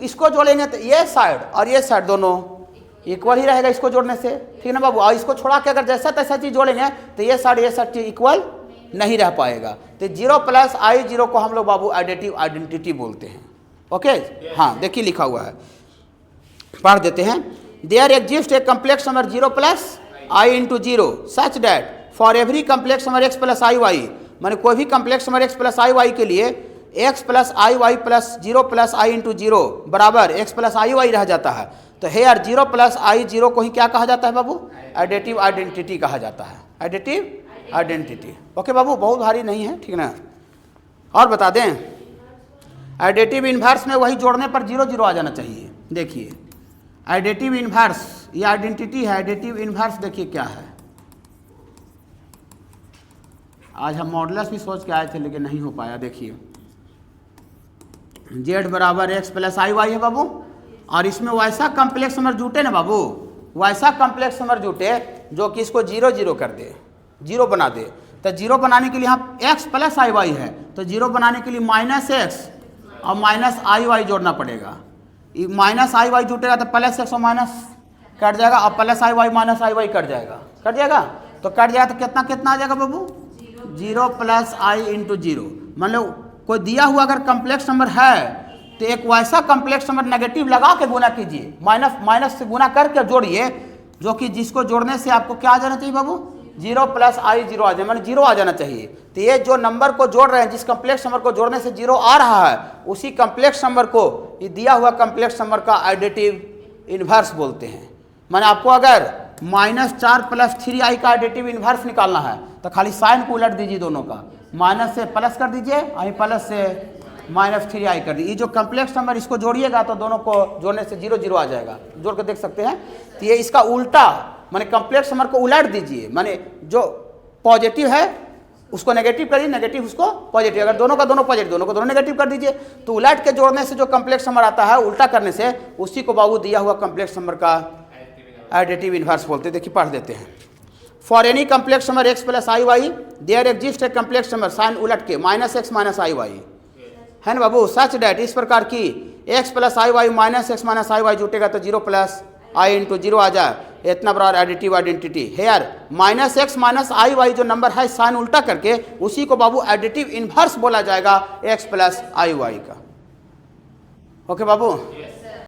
इसको जोड़ेंगे तो ये साइड और ये साइड दोनों इक्वल ही रहेगा इसको जोड़ने से, ठीक ना बाबू? और इसको छोड़ा के अगर जैसा तैसा चीज़ जोड़ेंगे तो ये साइड चीज इक्वल नहीं रह पाएगा। तो 0 + i 0 को हम लोग बाबू एडिटिव आइडेंटिटी बोलते हैं। ओके हाँ, देखिए लिखा हुआ है, पढ़ देते हैं। There exist a complex number 0 + i into 0 such that for every complex number x + i y, माने कोई भी complex number x + i y के लिए x + i y + 0 + i into 0 बराबर x + i y रह जाता है। तो हेयर 0 + i 0 को ही क्या कहा जाता है बाबू? एडिटिव आइडेंटिटी कहा जाता है, एडिटिव आइडेंटिटी। ओके बाबू, बहुत भारी नहीं है, ठीक ना? और बता दें, एडिटिव इन्वर्स में वही जोड़ने पर 0 0 आ जाना चाहिए। देखिए एडिटिव इन्वर्स, ये आइडेंटिटी है, एडिटिव इन्वर्स देखिए क्या है। आज हम मॉडुलस भी सोच के आए थे लेकिन नहीं हो पाया। देखिए z बराबर x + i y है बाबू, और इसमें वैसा कम्प्लेक्स नंबर जुटे ना बाबू, वैसा कम्प्लेक्स नंबर जुटे जो कि इसको 0 0 कर दे, 0 बना दे। तो 0 बनाने के लिए यहाँ x + i y है, तो 0 बनाने के लिए -x और -i y जोड़ना पड़ेगा। -i y जुटेगा तो +x और माइनस कट जाएगा, और +i y -i y cut जाएगा, कट जाएगा। तो कट जाएगा तो कितना कितना आ जाएगा बाबू? 0 + i इंटू 0। मतलब कोई दिया हुआ अगर कम्प्लेक्स नंबर है तो एक वैसा कम्प्लेक्स नंबर नेगेटिव लगा के गुना कीजिए, माइनस से गुना करके जोड़िए, जो कि जिसको जोड़ने से आपको क्या आ जाना चाहिए बाबू? 0 + i 0 आ जाए, मतलब 0 आ जाना चाहिए। तो ये जो नंबर को जोड़ रहे हैं, जिस कम्प्लेक्स नंबर को जोड़ने से 0 आ रहा है, उसी कम्प्लेक्स नंबर को ये दिया हुआ कम्प्लेक्स नंबर का एडिटिव इन्वर्स बोलते हैं। माने आपको अगर -4 + 3i का एडिटिव इन्वर्स निकालना है तो खाली साइन को उलट दीजिए, दोनों का माइनस से प्लस कर दीजिए, अभी प्लस से -3i कर दीजिए। ये जो कम्प्लेक्स नंबर इसको जोड़िएगा तो दोनों को जोड़ने से 0 0 आ जाएगा, जोड़ के देख सकते हैं। तो ये इसका उल्टा, माने कम्प्लेक्स नंबर को उलट दीजिए, माने जो पॉजिटिव है उसको नेगेटिव करिए, नेगेटिव उसको पॉजिटिव, अगर दोनों का दोनों पॉजिटिव, दोनों को दोनों नेगेटिव कर दीजिए। तो उलट के जोड़ने से जो कम्प्लेक्स नंबर आता है, उल्टा करने से, उसी को बाबू दिया हुआ कम्प्लेक्स नंबर का एडिटिव इन्वर्स बोलते हैं। देखिए पढ़ देते हैं। For any complex number X plus I Y there exist a complex number sign उलट के minus X minus I Y, है ना बाबू। सच डैट इस प्रकार की X plus I Y minus X minus I Y जुटेगा तो 0 प्लस आई इंटू 0 आ जाए, इतना बराबर एडिटिव आइडेंटिटी है यार। Minus X minus I Y जो नंबर है साइन उल्टा करके उसी को बाबू एडिटिव इन्वर्स बोला जाएगा एक्स प्लस आई वाई का। ओके बाबू।